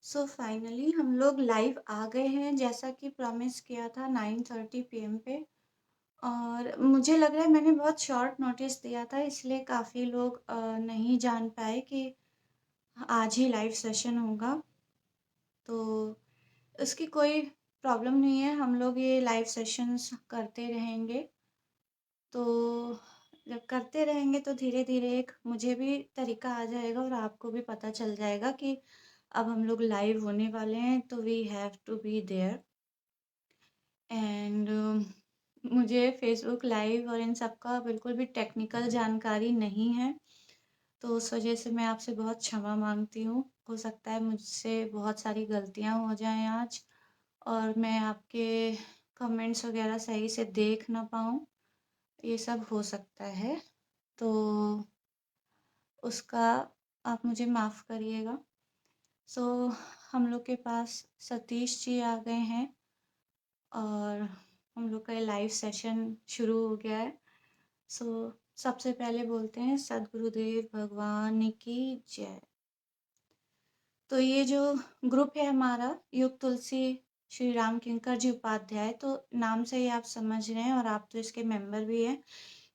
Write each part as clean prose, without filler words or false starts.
So finally हम लोग live आ गए हैं जैसा कि प्रॉमिस किया था 9:30 पीएम पे। और मुझे लग रहा है मैंने बहुत शॉर्ट नोटिस दिया था, इसलिए काफ़ी लोग नहीं जान पाए कि आज ही लाइव सेशन होगा। तो उसकी कोई प्रॉब्लम नहीं है, हम लोग ये लाइव सेशंस करते रहेंगे। तो जब करते रहेंगे तो धीरे धीरे एक मुझे भी तरीका आ जाएगा और आपको भी पता चल जाएगा कि अब हम लोग लाइव होने वाले हैं, तो we have to be there. And मुझे फेसबुक लाइव और इन सब का बिल्कुल भी टेक्निकल जानकारी नहीं है, तो उस वजह से मैं आपसे बहुत क्षमा मांगती हूँ। हो सकता है मुझसे बहुत सारी गलतियाँ हो जाएं आज, और मैं आपके कमेंट्स वगैरह सही से देख ना पाऊँ, ये सब हो सकता है। तो उसका आप मुझे माफ़ करिएगा। सो हम लोग के पास सतीश जी आ गए हैं और हम लोग का लाइव सेशन शुरू हो गया है। सो सबसे पहले बोलते हैं सद्गुरुदेव भगवान की जय। तो ये जो ग्रुप है हमारा युग तुलसी श्री राम किंकर जी उपाध्याय, तो नाम से ही आप समझ रहे हैं और आप तो इसके मेंबर भी हैं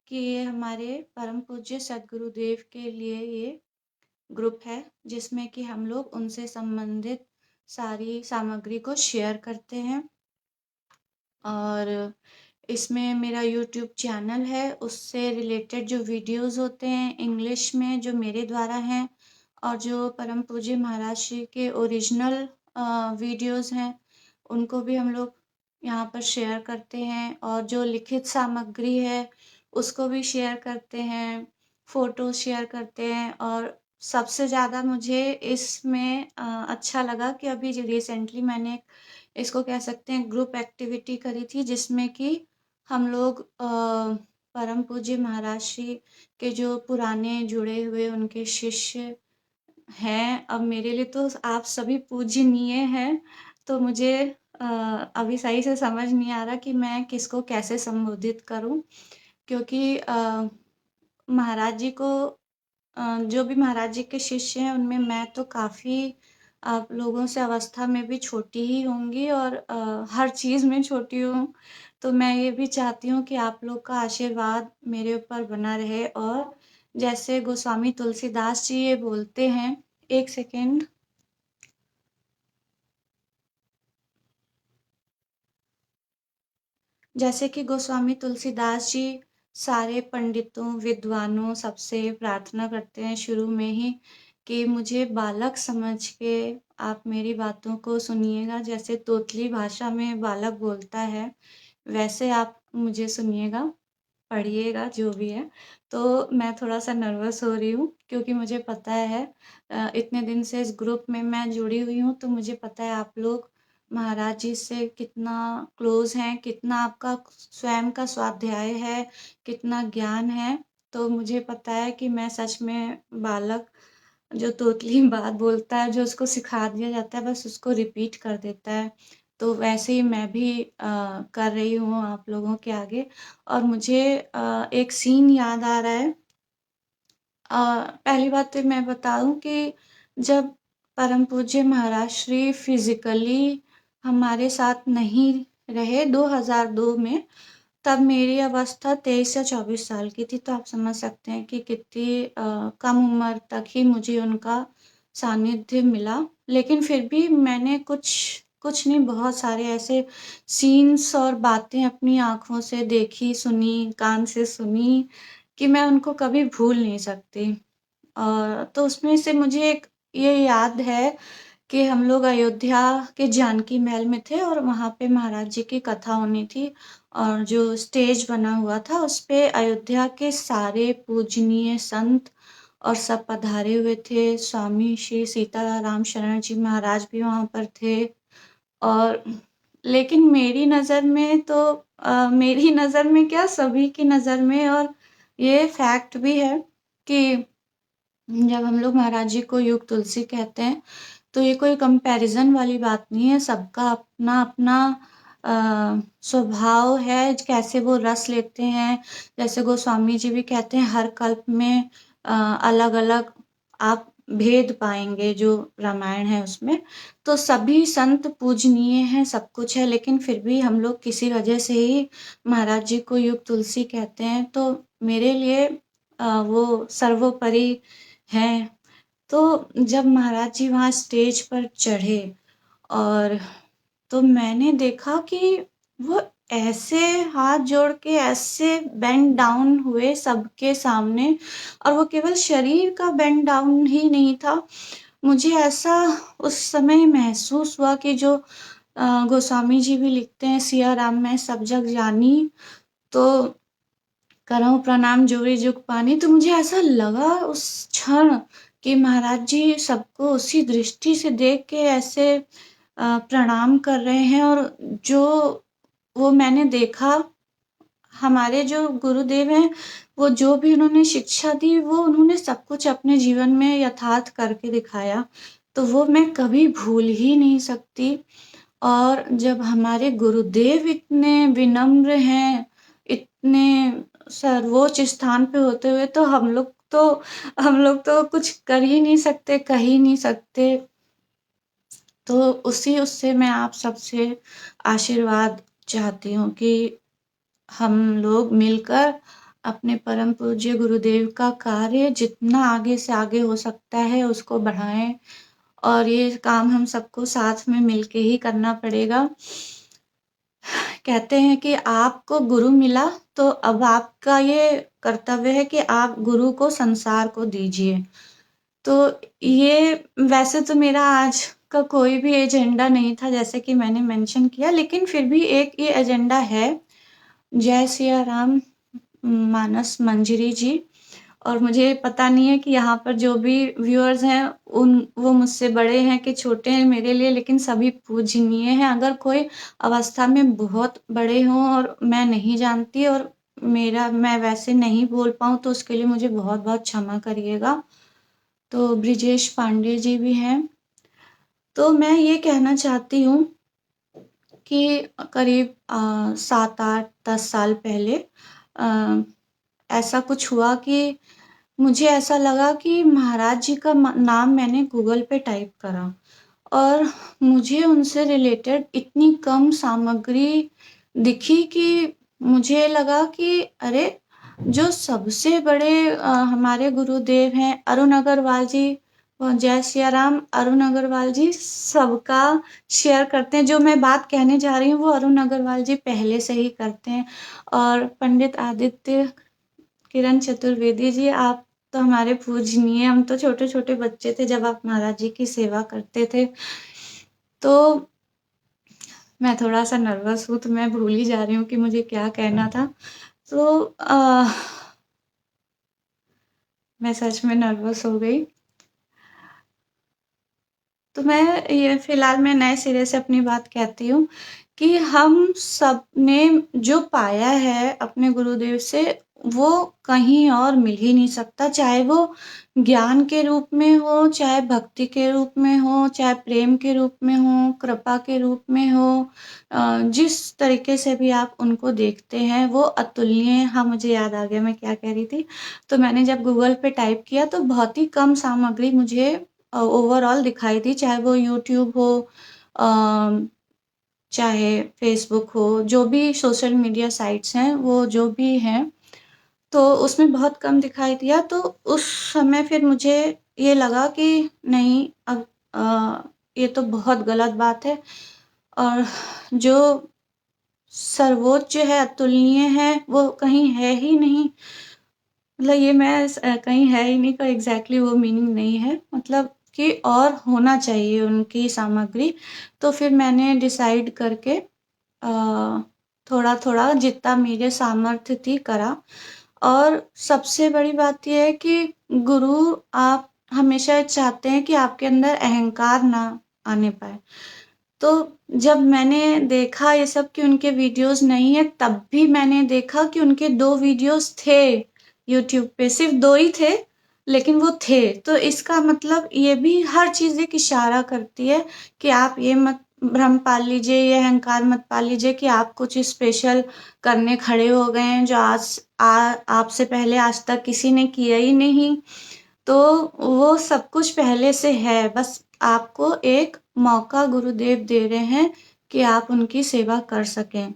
कि ये हमारे परम पूज्य सद्गुरुदेव के लिए ये ग्रुप है, जिसमें कि हम लोग उनसे संबंधित सारी सामग्री को शेयर करते हैं। और इसमें मेरा यूट्यूब चैनल है, उससे रिलेटेड जो वीडियोस होते हैं इंग्लिश में जो मेरे द्वारा हैं, और जो परम पूज्य महाराज श्री के ओरिजिनल वीडियोस हैं, उनको भी हम लोग यहाँ पर शेयर करते हैं। और जो लिखित सामग्री है उसको भी शेयर करते हैं, फ़ोटो शेयर करते हैं। और सबसे ज़्यादा मुझे इसमें अच्छा लगा कि अभी रिसेंटली मैंने इसको कह सकते हैं ग्रुप एक्टिविटी करी थी, जिसमें कि हम लोग परम पूज्य महाराज श्री के जो पुराने जुड़े हुए उनके शिष्य हैं, अब मेरे लिए तो आप सभी पूजनीय हैं, तो मुझे अभी सही से समझ नहीं आ रहा कि मैं किसको कैसे संबोधित करूं, क्योंकि महाराज जी को जो भी महाराज जी के शिष्य हैं उनमें मैं तो काफ़ी आप लोगों से अवस्था में भी छोटी ही होंगी, और हर चीज़ में छोटी हूँ। तो मैं ये भी चाहती हूँ कि आप लोग का आशीर्वाद मेरे ऊपर बना रहे। और जैसे गोस्वामी तुलसीदास जी ये बोलते हैं, एक सेकेंड, जैसे कि गोस्वामी तुलसीदास जी सारे पंडितों विद्वानों सबसे प्रार्थना करते हैं शुरू में ही कि मुझे बालक समझ के आप मेरी बातों को सुनिएगा। जैसे तोतली भाषा में बालक बोलता है, वैसे आप मुझे सुनिएगा, पढ़िएगा जो भी है। तो मैं थोड़ा-सा नर्वस हो रही हूँ, क्योंकि मुझे पता है इतने दिन से इस ग्रुप में मैं जुड़ी हुई हूँ, तो मुझे पता है आप लोग महाराज जी से कितना क्लोज़ हैं, कितना आपका स्वयं का स्वाध्याय है, कितना ज्ञान है। तो मुझे पता है कि मैं सच में बालक जो तोतली बात बोलता है, जो उसको सिखा दिया जाता है बस उसको रिपीट कर देता है। तो वैसे ही मैं भी कर रही हूँ आप लोगों के आगे। और मुझे एक सीन याद आ रहा है। पहली बात तो मैं बताऊँ कि जब परम पूज्य महाराज श्री फिज़िकली हमारे साथ नहीं रहे 2002 में, तब मेरी अवस्था 23 या 24 साल की थी। तो आप समझ सकते हैं कि कितनी कम उम्र तक ही मुझे उनका सानिध्य मिला। लेकिन फिर भी मैंने कुछ नहीं, बहुत सारे ऐसे सीन्स और बातें अपनी आँखों से देखी, सुनी, कान से सुनी कि मैं उनको कभी भूल नहीं सकती। तो उसमें से मुझे एक ये याद है कि हम लोग अयोध्या के जानकी महल में थे और वहाँ पे महाराज जी की कथा होनी थी, और जो स्टेज बना हुआ था उस पे अयोध्या के सारे पूजनीय संत और सब पधारे हुए थे। स्वामी श्री सीताराम शरण जी महाराज भी वहाँ पर थे। और लेकिन मेरी नज़र में तो मेरी नज़र में क्या, सभी की नज़र में, और ये फैक्ट भी है कि जब हम लोग महाराज जी को युग तुलसी कहते हैं, तो ये कोई कंपैरिजन वाली बात नहीं है। सबका अपना अपना स्वभाव है, कैसे वो रस लेते हैं। जैसे गोस्वामी जी भी कहते हैं हर कल्प में अलग अलग आप भेद पाएंगे जो रामायण है उसमें। तो सभी संत पूजनीय हैं, सब कुछ है, लेकिन फिर भी हम लोग किसी वजह से ही महाराज जी को युग तुलसी कहते हैं। तो मेरे लिए वो सर्वोपरि हैं। तो जब महाराज जी वहाँ स्टेज पर चढ़े और तो मैंने देखा कि वो ऐसे हाथ जोड़ के ऐसे बेंड डाउन हुए सबके सामने, और वो केवल शरीर का बेंड डाउन ही नहीं था। मुझे ऐसा उस समय महसूस हुआ कि जो गोस्वामी जी भी लिखते हैं, सिया राम मैं सब जग जानी, तो करऊं प्रणाम जोरी जुग पानी। तो मुझे ऐसा लगा उस क्षण कि महाराज जी सबको उसी दृष्टि से देख के ऐसे प्रणाम कर रहे हैं। और जो वो मैंने देखा, हमारे जो गुरुदेव हैं, वो जो भी उन्होंने शिक्षा दी, वो उन्होंने सब कुछ अपने जीवन में यथार्थ करके दिखाया। तो वो मैं कभी भूल ही नहीं सकती। और जब हमारे गुरुदेव इतने विनम्र हैं, इतने सर्वोच्च स्थान पे होते हुए, तो हम लोग तो कुछ कर ही नहीं सकते, कह ही नहीं सकते। तो उससे मैं आप सबसे आशीर्वाद चाहती हूँ कि हम लोग मिलकर अपने परम पूज्य गुरुदेव का कार्य जितना आगे से आगे हो सकता है उसको बढ़ाएं। और ये काम हम सबको साथ में मिलके ही करना पड़ेगा। कहते हैं कि आपको गुरु मिला, तो अब आपका ये कर्तव्य है कि आप गुरु को संसार को दीजिए। तो ये वैसे तो मेरा आज का कोई भी एजेंडा नहीं था, जैसे कि मैंने मेंशन किया, लेकिन फिर भी एक ये एजेंडा है। जय सिया राम मानस मंजरी जी। और मुझे पता नहीं है कि यहाँ पर जो भी व्यूअर्स हैं वो मुझसे बड़े हैं कि छोटे हैं मेरे लिए, लेकिन सभी पूजनीय हैं। अगर कोई अवस्था में बहुत बड़े हों और मैं नहीं जानती और मैं वैसे नहीं बोल पाऊँ, तो उसके लिए मुझे बहुत बहुत क्षमा करिएगा। तो ब्रिजेश पांडे जी भी हैं। तो मैं ये कहना चाहती हूँ कि करीब 7-8-10 साल पहले ऐसा कुछ हुआ कि मुझे ऐसा लगा कि महाराज जी का नाम मैंने गूगल पे टाइप करा और मुझे उनसे रिलेटेड इतनी कम सामग्री दिखी कि मुझे लगा कि अरे, जो सबसे बड़े हमारे गुरुदेव हैं अरुण अग्रवाल जी, जय सिया राम, अरुण अग्रवाल जी सबका शेयर करते हैं। जो मैं बात कहने जा रही हूँ वो अरुण अग्रवाल जी पहले से ही करते हैं। और पंडित आदित्य किरण चतुर्वेदी जी, आप तो हमारे पूजनीय, हम तो छोटे छोटे बच्चे थे जब आप महाराज जी की सेवा करते थे। तो मैं थोड़ा सा नर्वस हूँ, तो मैं भूल ही जा रही हूँ कि मुझे क्या कहना था। तो मैं सच में नर्वस हो गई। तो मैं नए सिरे से अपनी बात कहती हूँ कि हम सब ने जो पाया है अपने गुरुदेव से, वो कहीं और मिल ही नहीं सकता। चाहे वो ज्ञान के रूप में हो, चाहे भक्ति के रूप में हो, चाहे प्रेम के रूप में हो, कृपा के रूप में हो, जिस तरीके से भी आप उनको देखते हैं वो अतुलनीय। हाँ, मुझे याद आ गया मैं क्या कह रही थी। तो मैंने जब गूगल पे टाइप किया तो बहुत ही कम सामग्री मुझे ओवरऑल दिखाई दी, चाहे वो यूट्यूब हो, चाहे फेसबुक हो, जो भी सोशल मीडिया साइट्स हैं वो जो भी हैं, तो उसमें बहुत कम दिखाई दिया। तो उस समय फिर मुझे ये लगा कि नहीं, अब ये तो बहुत गलत बात है। और जो सर्वोच्च है, अतुलनीय है, वो कहीं है ही नहीं। मतलब ये मैं कहीं है ही नहीं का एग्जैक्टली वो मीनिंग नहीं है, मतलब कि और होना चाहिए उनकी सामग्री। तो फिर मैंने डिसाइड करके थोड़ा थोड़ा जितना मेरे सामर्थ्य थी करा। और सबसे बड़ी बात यह है कि गुरु आप हमेशा चाहते हैं कि आपके अंदर अहंकार ना आने पाए। तो जब मैंने देखा ये सब कि उनके वीडियोस नहीं है, तब भी मैंने देखा कि उनके 2 वीडियोस थे यूट्यूब पे, सिर्फ 2 ही थे, लेकिन वो थे। तो इसका मतलब ये भी हर चीज़ एक इशारा करती है कि आप ये मत भ्रम पाल लीजिए, ये अहंकार मत पाल लीजिए कि आप कुछ स्पेशल करने खड़े हो गए हैं जो आपसे पहले आज तक किसी ने किया ही नहीं। तो वो सब कुछ पहले से है, बस आपको एक मौका गुरुदेव दे रहे हैं कि आप उनकी सेवा कर सकें।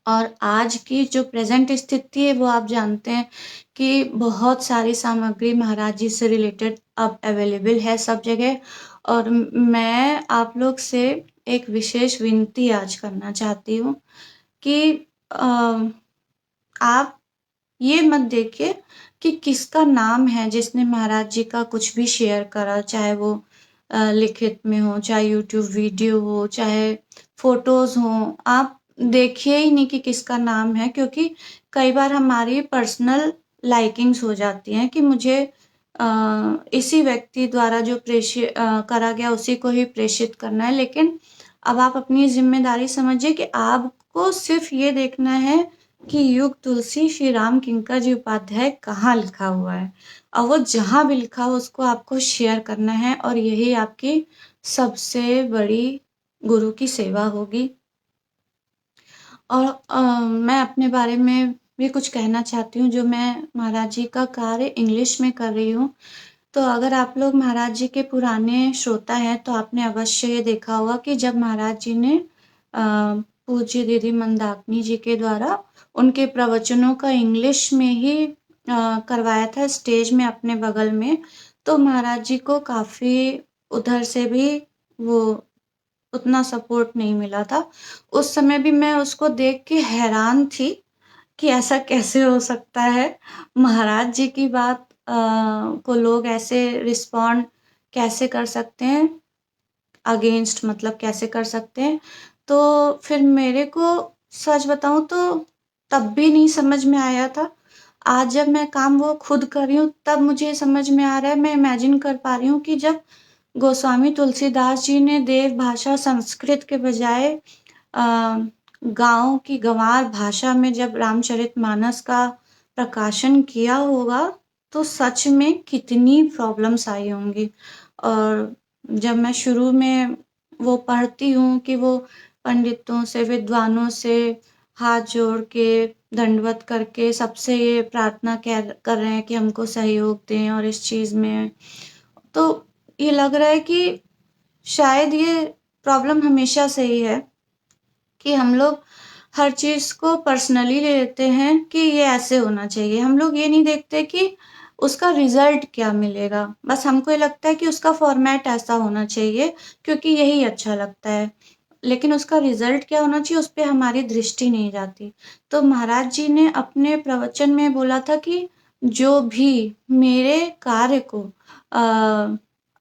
और आज की जो प्रेजेंट स्थिति है वो आप जानते हैं कि बहुत सारी सामग्री महाराज जी से रिलेटेड अब अवेलेबल है सब जगह। और मैं आप लोग से एक विशेष विनती आज करना चाहती हूँ कि आप ये मत देखिए कि किसका नाम है जिसने महाराज जी का कुछ भी शेयर करा, चाहे वो लिखित में हो, चाहे यूट्यूब वीडियो हो, चाहे फोटोज हो। आप देखिए ही नहीं कि किसका नाम है, क्योंकि कई बार हमारी पर्सनल लाइकिंग्स हो जाती हैं कि मुझे इसी व्यक्ति द्वारा जो प्रेषित करा गया उसी को ही प्रेषित करना है। लेकिन अब आप अपनी जिम्मेदारी समझिए कि आपको सिर्फ ये देखना है कि युग तुलसी श्री राम किंकर जी उपाध्याय कहाँ लिखा हुआ है, और वो जहाँ भी लिखा हो उसको आपको शेयर करना है, और यही आपकी सबसे बड़ी गुरु की सेवा होगी। और मैं अपने बारे में भी कुछ कहना चाहती हूँ। जो मैं महाराज जी का कार्य इंग्लिश में कर रही हूँ, तो अगर आप लोग महाराज जी के पुराने श्रोता हैं तो आपने अवश्य ये देखा होगा कि जब महाराज जी ने पूज्य दीदी मंदाकिनी जी के द्वारा उनके प्रवचनों का इंग्लिश में ही करवाया था स्टेज में अपने बगल में, तो महाराज जी को काफ़ी उधर से भी वो उतना सपोर्ट नहीं मिला था। उस समय भी मैं उसको देख के हैरान थी कि ऐसा कैसे हो सकता है, महाराज जी की बात को लोग ऐसे रिस्पॉन्ड कैसे कर सकते हैं, अगेंस्ट मतलब कैसे कर सकते हैं। तो फिर मेरे को सच बताऊं तो तब भी नहीं समझ में आया था। आज जब मैं काम वो खुद कर रही हूँ तब मुझे समझ में आ रहा है, मैं इमेजिन कर पा रही हूँ कि जब गोस्वामी तुलसीदास जी ने देव भाषा संस्कृत के बजाय गांव की गंवार भाषा में जब रामचरितमानस का प्रकाशन किया होगा, तो सच में कितनी प्रॉब्लम्स आई होंगी। और जब मैं शुरू में वो पढ़ती हूँ कि वो पंडितों से, विद्वानों से हाथ जोड़ के दंडवत करके सबसे ये प्रार्थना कर रहे हैं कि हमको सहयोग दें और इस चीज़ में, तो ये लग रहा है कि शायद ये प्रॉब्लम हमेशा से ही है कि हम लोग हर चीज़ को पर्सनली ले लेते हैं कि ये ऐसे होना चाहिए। हम लोग ये नहीं देखते कि उसका रिजल्ट क्या मिलेगा। बस हमको ये लगता है कि उसका फॉर्मेट ऐसा होना चाहिए क्योंकि यही अच्छा लगता है, लेकिन उसका रिजल्ट क्या होना चाहिए उस पर हमारी दृष्टि नहीं जाती। तो महाराज जी ने अपने प्रवचन में बोला था कि जो भी मेरे कार्य को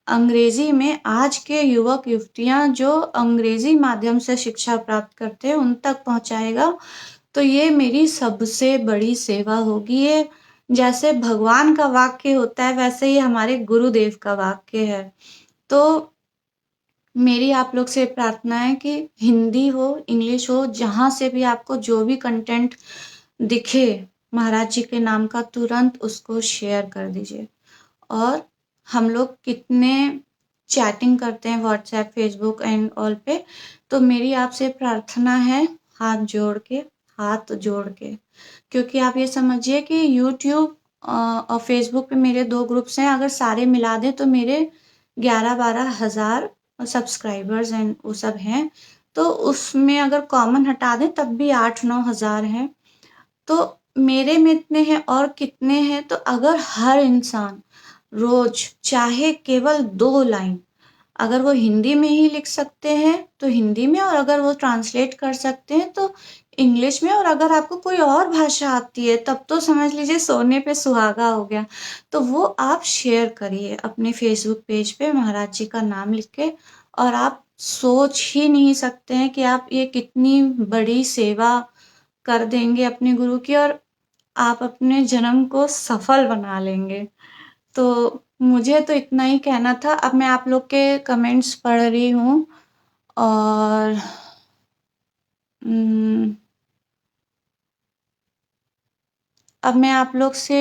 अंग्रेजी में आज के युवक युवतियां जो अंग्रेजी माध्यम से शिक्षा प्राप्त करते हैं उन तक पहुंचाएगा, तो ये मेरी सबसे बड़ी सेवा होगी। ये जैसे भगवान का वाक्य होता है वैसे ही हमारे गुरुदेव का वाक्य है। तो मेरी आप लोग से प्रार्थना है कि हिंदी हो, इंग्लिश हो, जहाँ से भी आपको जो भी कंटेंट दिखे महाराज जी के नाम का, तुरंत उसको शेयर कर दीजिए। और हम लोग कितने चैटिंग करते हैं व्हाट्सएप, फेसबुक एंड ऑल पे, तो मेरी आपसे प्रार्थना है हाथ जोड़ के, क्योंकि आप ये समझिए कि यूट्यूब और फेसबुक पे मेरे 2 ग्रुप्स हैं, अगर सारे मिला दें तो मेरे 11-12 हज़ार सब्सक्राइबर्स एंड वो सब हैं। तो उसमें अगर कॉमन हटा दें तब भी 8-9 हज़ार हैं। तो मेरे में इतने हैं और कितने हैं, तो अगर हर इंसान रोज चाहे केवल 2 लाइन अगर वो हिंदी में ही लिख सकते हैं तो हिंदी में, और अगर वो ट्रांसलेट कर सकते हैं तो इंग्लिश में, और अगर आपको कोई और भाषा आती है तब तो समझ लीजिए सोने पे सुहागा हो गया। तो वो आप शेयर करिए अपने फेसबुक पेज पे महाराज जी का नाम लिख के, और आप सोच ही नहीं सकते हैं कि आप ये कितनी बड़ी सेवा कर देंगे अपने गुरु की, और आप अपने जन्म को सफल बना लेंगे। तो मुझे तो इतना ही कहना था। अब मैं आप लोग के कमेंट्स पढ़ रही हूँ, और अब मैं आप लोग से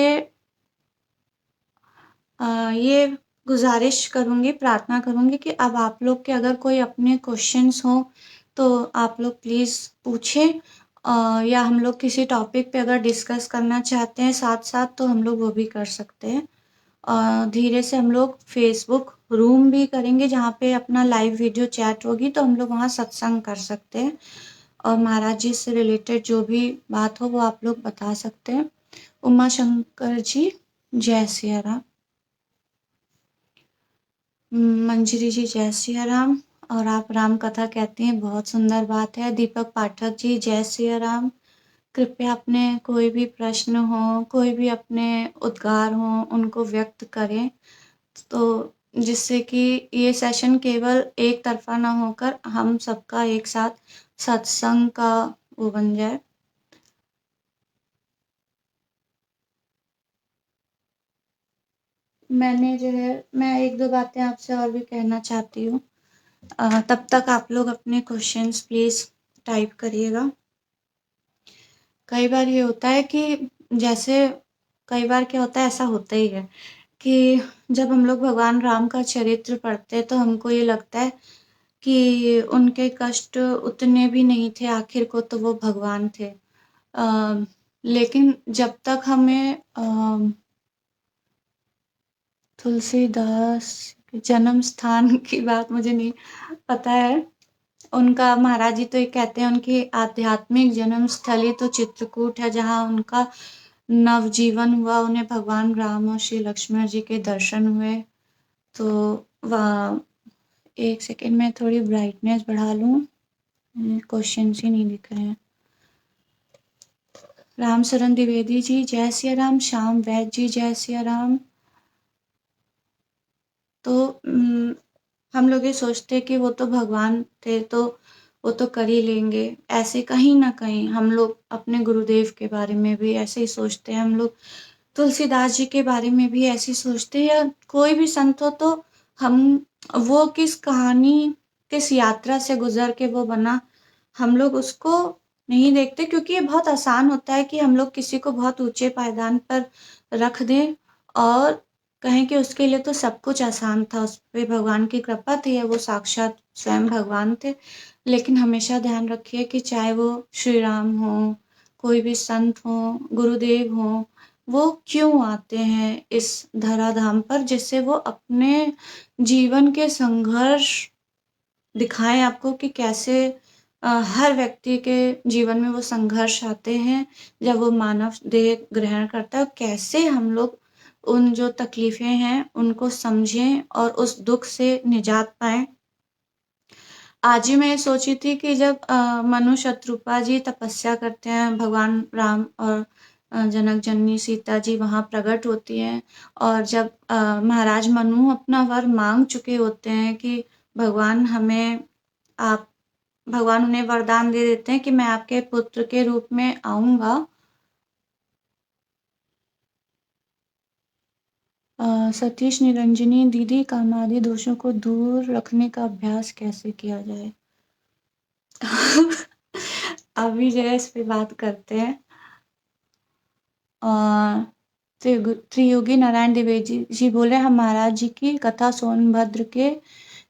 ये गुजारिश करूँगी, प्रार्थना करूँगी कि अब आप लोग के अगर कोई अपने क्वेश्चंस हो तो आप लोग प्लीज़ पूछें, या हम लोग किसी टॉपिक पे अगर डिस्कस करना चाहते हैं साथ साथ तो हम लोग वो भी कर सकते हैं। धीरे से हम लोग फेसबुक रूम भी करेंगे जहाँ पे अपना लाइव वीडियो चैट होगी, तो हम लोग वहाँ सत्संग कर सकते हैं और महाराज जी से रिलेटेड जो भी बात हो वो आप लोग बता सकते हैं। उमा शंकर जी, जय सिया राम। मंजरी जी, जय सिया राम। और आप राम कथा कहती हैं, बहुत सुंदर बात है। दीपक पाठक जी, जय सिया राम। कृपया अपने कोई भी प्रश्न हो, कोई भी अपने उद्गार हो, उनको व्यक्त करें, तो जिससे कि ये सेशन केवल एक तरफा ना होकर हम सबका एक साथ सत्संग का वो बन जाए। मैंने जो है, मैं एक दो बातें आपसे और भी कहना चाहती हूँ। तब तक आप लोग अपने क्वेश्चंस प्लीज टाइप करिएगा। कई बार ये होता है कि जैसे कई बार क्या होता है, ऐसा होता ही है कि जब हम लोग भगवान राम का चरित्र पढ़ते हैं तो हमको ये लगता है कि उनके कष्ट उतने भी नहीं थे, आखिर को तो वो भगवान थे। लेकिन जब तक हमें तुलसीदास के जन्म स्थान की बात मुझे नहीं पता है, उनका महाराज जी तो ये कहते हैं उनकी आध्यात्मिक जन्म स्थली तो चित्रकूट है, जहाँ उनका नवजीवन हुआ, उन्हें भगवान राम और श्री लक्ष्मण जी के दर्शन हुए। तो वहाँ एक सेकेंड में थोड़ी ब्राइटनेस बढ़ा लूँ, क्वेश्चन ही नहीं दिख रहे हैं। राम शरण द्विवेदी जी, जय सिया राम। श्याम वैद्य जी, जय सिया राम। तो हम लोग ये सोचते हैं कि वो तो भगवान थे, तो वो तो कर ही लेंगे। ऐसे कहीं ना कहीं हम लोग अपने गुरुदेव के बारे में भी ऐसे ही सोचते हैं, हम लोग तुलसीदास जी के बारे में भी ऐसे ही सोचते हैं, या कोई भी संत हो तो हम वो किस कहानी, किस यात्रा से गुजर के वो बना, हम लोग उसको नहीं देखते, क्योंकि ये बहुत आसान होता है कि हम लोग किसी को बहुत ऊंचे पायदान पर रख दें और कहें कि उसके लिए तो सब कुछ आसान था, उस पे भगवान की कृपा थी या वो साक्षात स्वयं भगवान थे। लेकिन हमेशा ध्यान रखिए कि चाहे वो श्री राम हो, कोई भी संत हो, गुरुदेव हो, वो क्यों आते हैं इस धराधाम पर, जिससे वो अपने जीवन के संघर्ष दिखाएं आपको कि कैसे हर व्यक्ति के जीवन में वो संघर्ष आते हैं जब वो मानव देह ग्रहण करता है, कैसे हम लोग उन जो तकलीफें हैं उनको समझें और उस दुख से निजात पाएं। आज ही मैं सोची थी कि जब मनु शत्रुपा जी तपस्या करते हैं, भगवान राम और जनक जननी सीता जी वहां प्रकट होती हैं, और जब महाराज मनु अपना वर मांग चुके होते हैं कि भगवान हमें आप भगवान उन्हें वरदान दे देते हैं कि मैं आपके पुत्र के रूप में आऊंगा। सतीश निरंजनी दीदी, कामादि दोषों को दूर रखने का अभ्यास कैसे किया जाए? अभी जो है इस पे बात करते हैं। त्रियोगी नारायण द्विवेदी जी बोले, हम महाराज जी की कथा सोनभद्र के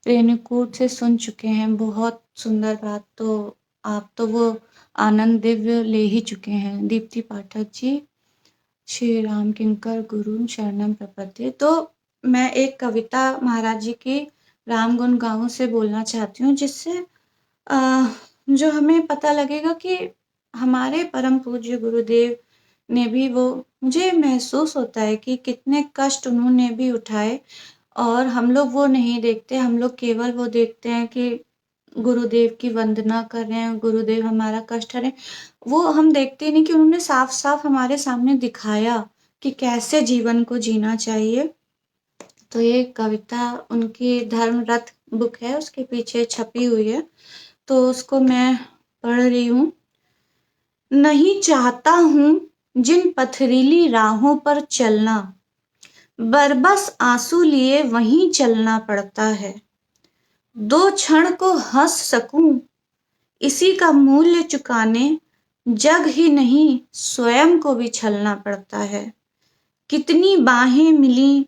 रेणुकूट से सुन चुके हैं। बहुत सुंदर बात, तो आप तो वो आनंद दिव्य ले ही चुके हैं। दीप्ति पाठक जी, श्री राम किंकर गुरु शरणम प्रपद्ये। तो मैं एक कविता महाराज जी की राम गुण गाऊं से बोलना चाहती हूँ, जिससे जो हमें पता लगेगा कि हमारे परम पूज्य गुरुदेव ने भी वो, मुझे महसूस होता है कि कितने कष्ट उन्होंने भी उठाए, और हम लोग वो नहीं देखते। हम लोग केवल वो देखते हैं कि गुरुदेव की वंदना कर रहे हैं, गुरुदेव हमारा कष्ट हरे, वो हम देखते नहीं कि उन्होंने साफ साफ हमारे सामने दिखाया कि कैसे जीवन को जीना चाहिए। तो ये कविता उनकी धर्म रथ बुक है, उसके पीछे छपी हुई है, तो उसको मैं पढ़ रही हूँ। नहीं चाहता हूँ जिन पथरीली राहों पर चलना, बरबस आंसू लिए वहीं चलना पड़ता है। दो क्षण को हंस सकूं इसी का मूल्य चुकाने, जग ही नहीं स्वयं को भी छलना पड़ता है। कितनी बाहें मिली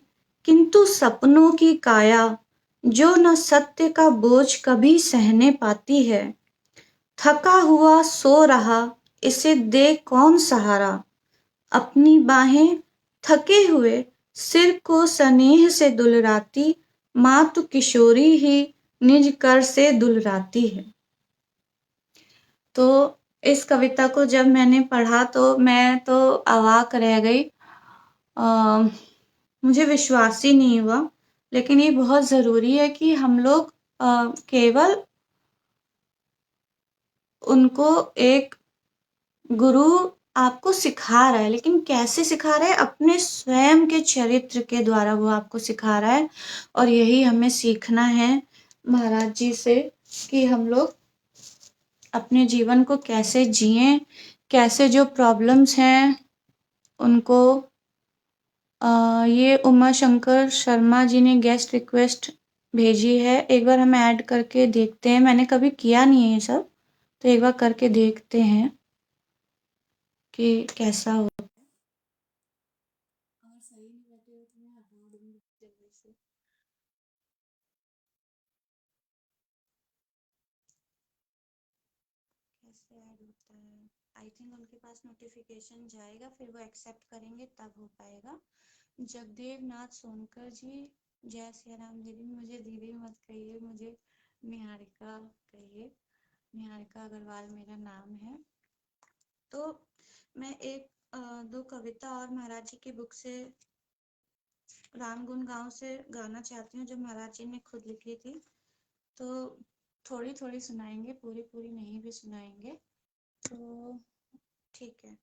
किंतु सपनों की काया, जो न सत्य का बोझ कभी सहने पाती है। थका हुआ सो रहा इसे दे कौन सहारा, अपनी बाहें थके हुए सिर को स्नेह से दुलराती, मातु किशोरी ही निज कर से दुलराती है। तो इस कविता को जब मैंने पढ़ा तो मैं तो अवाक रह गई। मुझे विश्वास ही नहीं हुआ, लेकिन ये बहुत ज़रूरी है कि हम लोग केवल उनको एक गुरु आपको सिखा रहा है, लेकिन कैसे सिखा रहा है? अपने स्वयं के चरित्र के द्वारा वो आपको सिखा रहा है। और यही हमें सीखना है महाराज जी से कि हम लोग अपने जीवन को कैसे जिएं, कैसे जो प्रॉब्लम्स हैं उनको ये उमा शंकर शर्मा जी ने गेस्ट रिक्वेस्ट भेजी है, एक बार हम ऐड करके देखते हैं। मैंने कभी किया नहीं है ये सब, तो एक बार करके देखते हैं कि कैसा हो। और सही नहीं बैठे हो तो मैं हटा दूंगी जल्दी से। कैसे ऐड होता है? आई थिंक उनके पास नोटिफिकेशन जाएगा, फिर वो एक्सेप्ट करेंगे तब हो पाएगा। जगदेव नाथ सोनकर जी, जय सिया राम। दीदी, मुझे दीदी मत कहिए, मुझे निहारिका कहिए। निहारिका अग्रवाल मेरा नाम है। तो मैं एक दो कविता और महाराज जी की बुक से, राम गुण गांव से गाना चाहती हूँ, जो महाराज जी ने खुद लिखी थी। तो थोड़ी थोड़ी सुनाएंगे, पूरी पूरी नहीं भी सुनाएंगे, तो ठीक है।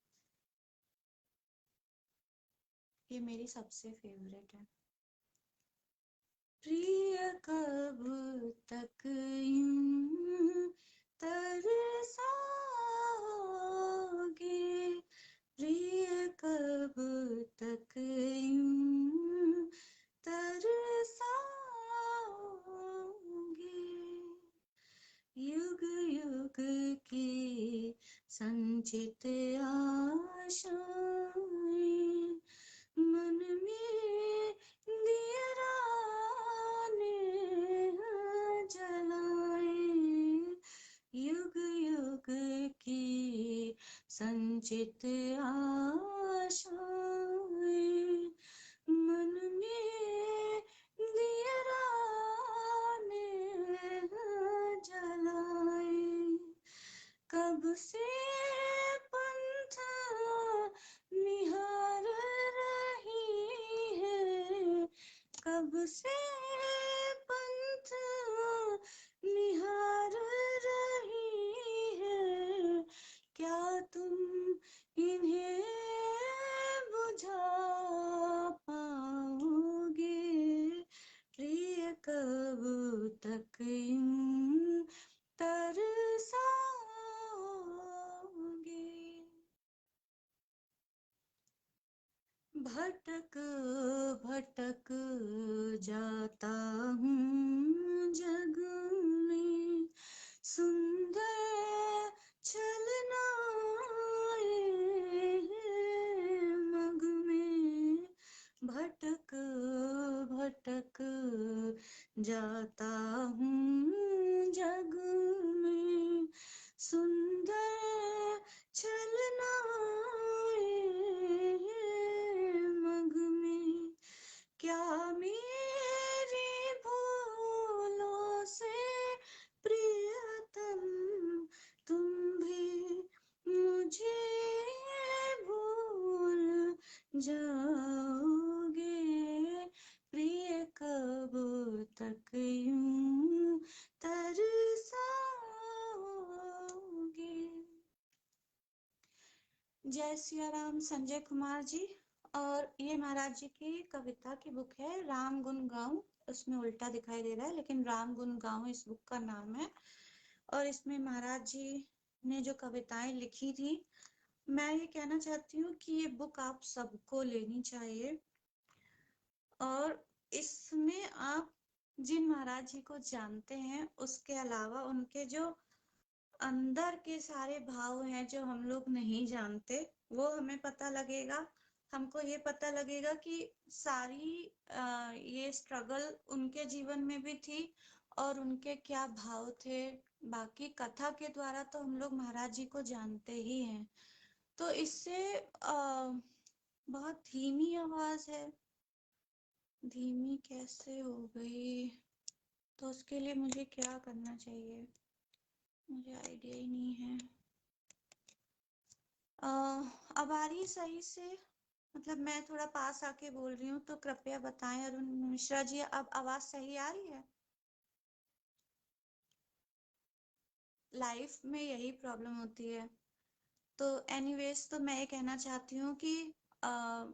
ये मेरी सबसे फेवरेट है। प्रिय कब तक यूं तरसोगे, प्रिय कब तक यूं तरसोगे, युग युग की संचित आशाएं मन में दिया रानें जलाए, युग युग की संचित आशाएं मन में दिया रानें जलाए, कब से पंथ निहार रही है, कब से पंथ निहार रही है, क्या तुम इन्हें बुझा पाओगे, प्रिय कब तक यूं तरसोगे। भटक भटक जाता हूँ जग में, सुंदर छलनाएं हैं मग में, भटक भटक जाता हूँ जग में, सुंदर छलनाएं हैं मग में, क्या मेरी भूलों से प्रियतम तुम भी मुझे भूल जाओगे, प्रिय कब तक यूं तरसोगे। जय सिया राम संजय कुमार जी। और ये महाराज जी की कविता की बुक है, राम गुण गाऊं। उसमें उल्टा दिखाई दे रहा है, लेकिन राम गुण गाऊं इस बुक का नाम है। और इसमें महाराज जी ने जो कविताएं लिखी थी, मैं ये कहना चाहती हूँ कि ये बुक आप सबको लेनी चाहिए। और इसमें आप जिन महाराज जी को जानते हैं, उसके अलावा उनके जो अंदर के सारे भाव हैं जो हम लोग नहीं जानते, वो हमें पता लगेगा। हमको ये पता लगेगा कि सारी ये स्ट्रगल उनके जीवन में भी थी और उनके क्या भाव थे। बाकी कथा के द्वारा तो हम लोग महाराज जी को जानते ही हैं। तो इससे बहुत धीमी आवाज है, धीमी कैसे हो गई? तो उसके लिए मुझे क्या करना चाहिए? मुझे आइडिया ही नहीं है। अब आ रही सही से? मतलब मैं थोड़ा पास आके बोल रही हूँ, तो कृपया बताएं अरुण मिश्रा जी, अब आवाज सही आ रही है? लाइफ में यही प्रॉब्लम होती है। तो एनीवेज, तो मैं ये कहना चाहती हूँ कि आ,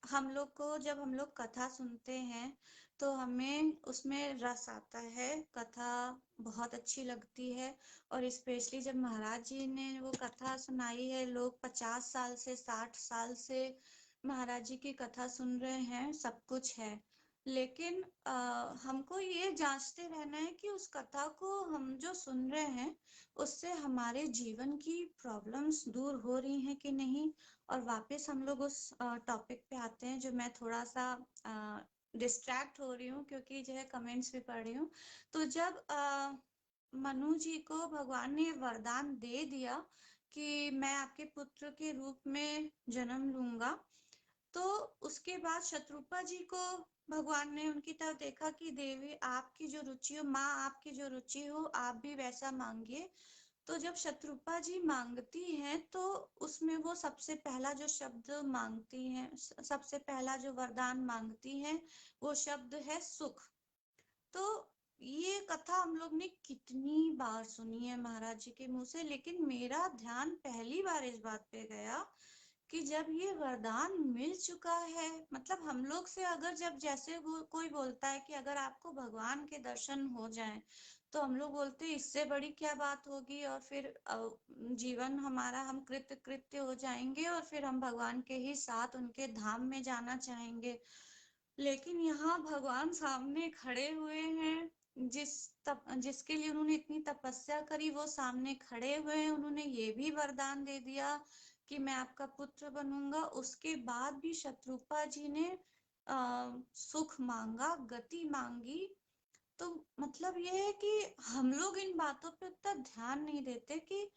हम लोग को जब हम लोग कथा सुनते हैं तो हमें उसमें रस आता है, कथा बहुत अच्छी लगती है। और स्पेशली जब महाराज जी ने वो कथा सुनाई है, लोग 50 साल से 60 साल से महाराज जी की कथा सुन रहे हैं, सब कुछ है। लेकिन हमको ये जांचते रहना है कि उस कथा को हम जो सुन रहे हैं उससे हमारे जीवन की प्रॉब्लम्स दूर हो रही हैं कि नहीं। और वापस हम लोग उस टॉपिक पे आते हैं, जो मैं थोड़ा सा डिस्ट्रैक्ट हो रही हूँ क्योंकि जो है कमेंट्स भी पढ़ रही हूँ। तो जब मनु जी को भगवान ने वरदान दे दिया कि मैं आपके पुत्र के रूप में जन्म लूंगा, तो उसके बाद शत्रुपा जी को भगवान ने उनकी तरफ देखा कि देवी आपकी जो रुचि हो, माँ आपकी जो रुचि हो, आप भी वैसा मांगिए। तो जब शत्रुपा जी मांगती हैं तो उसमें वो सबसे पहला जो शब्द मांगती हैं, सबसे पहला जो वरदान मांगती हैं, वो शब्द है सुख। तो ये कथा हम लोग ने कितनी बार सुनी है महाराज जी के मुंह से, लेकिन मेरा ध्यान पहली बार इस बात पे गया कि जब ये वरदान मिल चुका है, मतलब हम लोग से अगर जब जैसे वो कोई बोलता है कि अगर आपको भगवान के दर्शन हो जाएं, तो हम लोग बोलते हैं इससे बड़ी क्या बात होगी, और फिर जीवन हमारा, हम कृत्य कृत्य हो जाएंगे और फिर हम भगवान के ही साथ उनके धाम में जाना चाहेंगे। लेकिन यहाँ भगवान सामने खड़े हुए हैं, जिसके लिए उन्होंने इतनी तपस्या करी, वो सामने खड़े हुए हैं। उन्होंने ये भी वरदान दे दिया कि मैं आपका पुत्र बनूंगा। उसके बाद भी शत्रुपा जी ने सुख मांगा, गति मांगी। तो मतलब ये है कि हम लोग इन बातों पे उतना ध्यान नहीं देते कि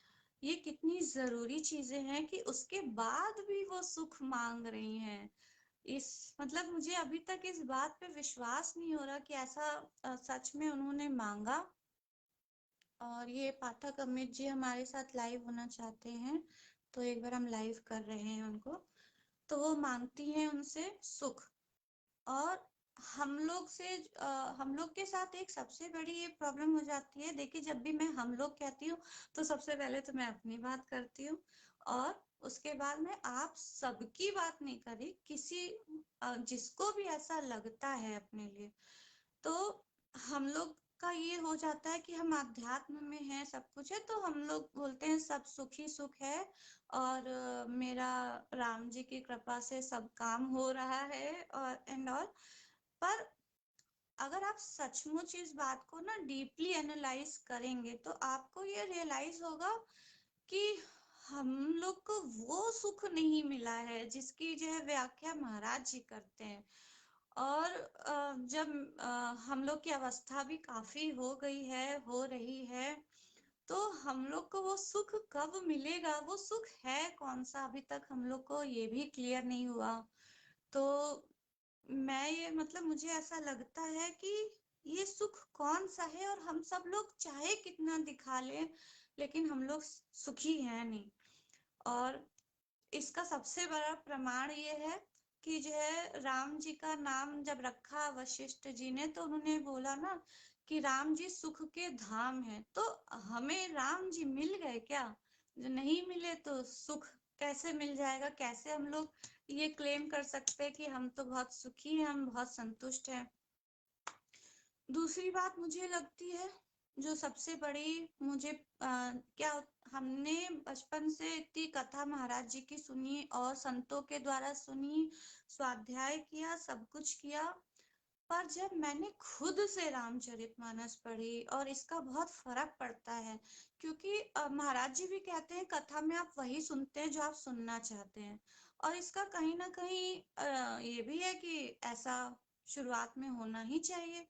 ये कितनी जरूरी चीजें हैं, कि उसके बाद भी वो सुख मांग रही हैं। इस मतलब मुझे अभी तक इस बात पे विश्वास नहीं हो रहा कि ऐसा सच में उन्होंने मांगा। और ये पाठक अमित जी हमारे साथ लाइव होना चाहते हैं, तो एक बार हम लाइव कर रहे हैं उनको। तो वो मांगती हैं उनसे सुख। और हम लोग से हम लोग के साथ एक सबसे बड़ी ये प्रॉब्लम हो जाती है। देखिए, जब भी मैं हम लोग कहती हूँ तो सबसे पहले तो मैं अपनी बात करती हूँ, और उसके बाद में आप सबकी बात नहीं करी, किसी जिसको भी ऐसा लगता है अपने लिए। तो हम लोग का ये हो जाता है कि हम अध्यात्म में हैं, सब कुछ है, तो हम लोग बोलते हैं सब सुख ही सुख है, और मेरा राम जी की कृपा से सब काम हो रहा है और एंड ऑल। पर अगर आप सचमुच इस बात को ना डीपली एनालाइज करेंगे तो आपको ये रियलाइज होगा कि हम लोग को वो सुख नहीं मिला है जिसकी जो है व्याख्या महाराज जी करते हैं। और जब हम लोग की अवस्था भी काफी हो गई है, हो रही है, तो हम लोग को वो सुख कब मिलेगा, वो सुख है कौन सा, अभी तक हम लोग को ये भी क्लियर नहीं हुआ। तो मैं ये मतलब मुझे ऐसा लगता है कि ये सुख कौन सा है, और हम सब लोग चाहे कितना दिखा लें, लेकिन हम लोग सुखी हैं नहीं। और इसका सबसे बड़ा प्रमाण ये है कि जो है राम जी का नाम जब रखा वशिष्ठ जी ने, तो उन्होंने बोला ना कि राम जी सुख के धाम है। तो हमें राम जी मिल गए क्या? जो नहीं मिले तो सुख कैसे मिल जाएगा? कैसे हम लोग ये क्लेम कर सकते हैं कि हम तो बहुत सुखी हैं, हम बहुत संतुष्ट हैं? दूसरी बात मुझे लगती है, जो सबसे बड़ी मुझे क्या, हमने बचपन से इतनी कथा महाराज जी की सुनी और संतों के द्वारा सुनी, स्वाध्याय किया, सब कुछ किया, पर जब मैंने खुद से रामचरितमानस पढ़ी, और इसका बहुत फर्क पड़ता है, क्योंकि महाराज जी भी कहते हैं कथा में आप वही सुनते हैं जो आप सुनना चाहते हैं। और इसका कहीं ना कहीं ये भी है कि ऐसा शुरुआत में होना ही चाहिए,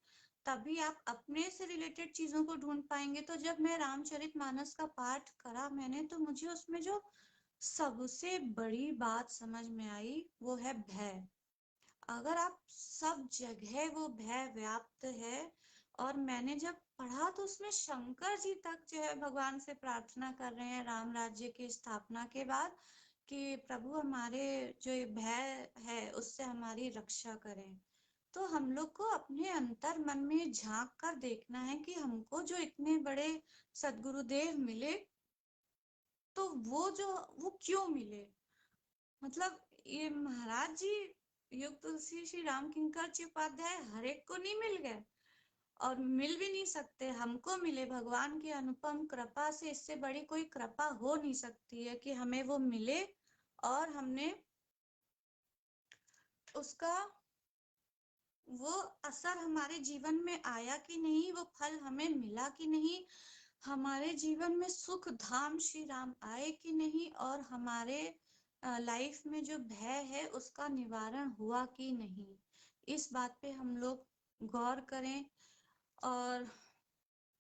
तभी आप अपने से रिलेटेड चीजों को ढूंढ पाएंगे। तो जब मैं रामचरितमानस का पाठ करा मैंने, तो मुझे उसमें जो सबसे बड़ी बात समझ में आई वो है भय। अगर आप सब जगह वो भय व्याप्त है, और मैंने जब पढ़ा तो उसमें शंकर जी तक जो है भगवान से प्रार्थना कर रहे हैं राम राज्य की स्थापना के बाद कि प्रभु हमारे जो ये भय है उससे हमारी रक्षा करें। तो हम लोग को अपने अंतर मन में झांक कर देखना है कि हमको जो इतने बड़े सदगुरुदेव मिले, तो वो क्यों मिले। मतलब ये महाराज जी, युग तुलसी श्री राम किंकर जी उपाध्याय हर एक को नहीं मिल गए, और मिल भी नहीं सकते। हमको मिले भगवान की अनुपम कृपा से, इससे बड़ी कोई कृपा हो नहीं सकती है कि हमें वो मिले, और हमने उसका वो असर हमारे जीवन में आया कि नहीं, वो फल हमें मिला कि नहीं, हमारे जीवन में सुख धाम श्री राम आए कि नहीं, और हमारे लाइफ में जो भय है उसका निवारण हुआ कि नहीं। इस बात पे हम लोग गौर करें। और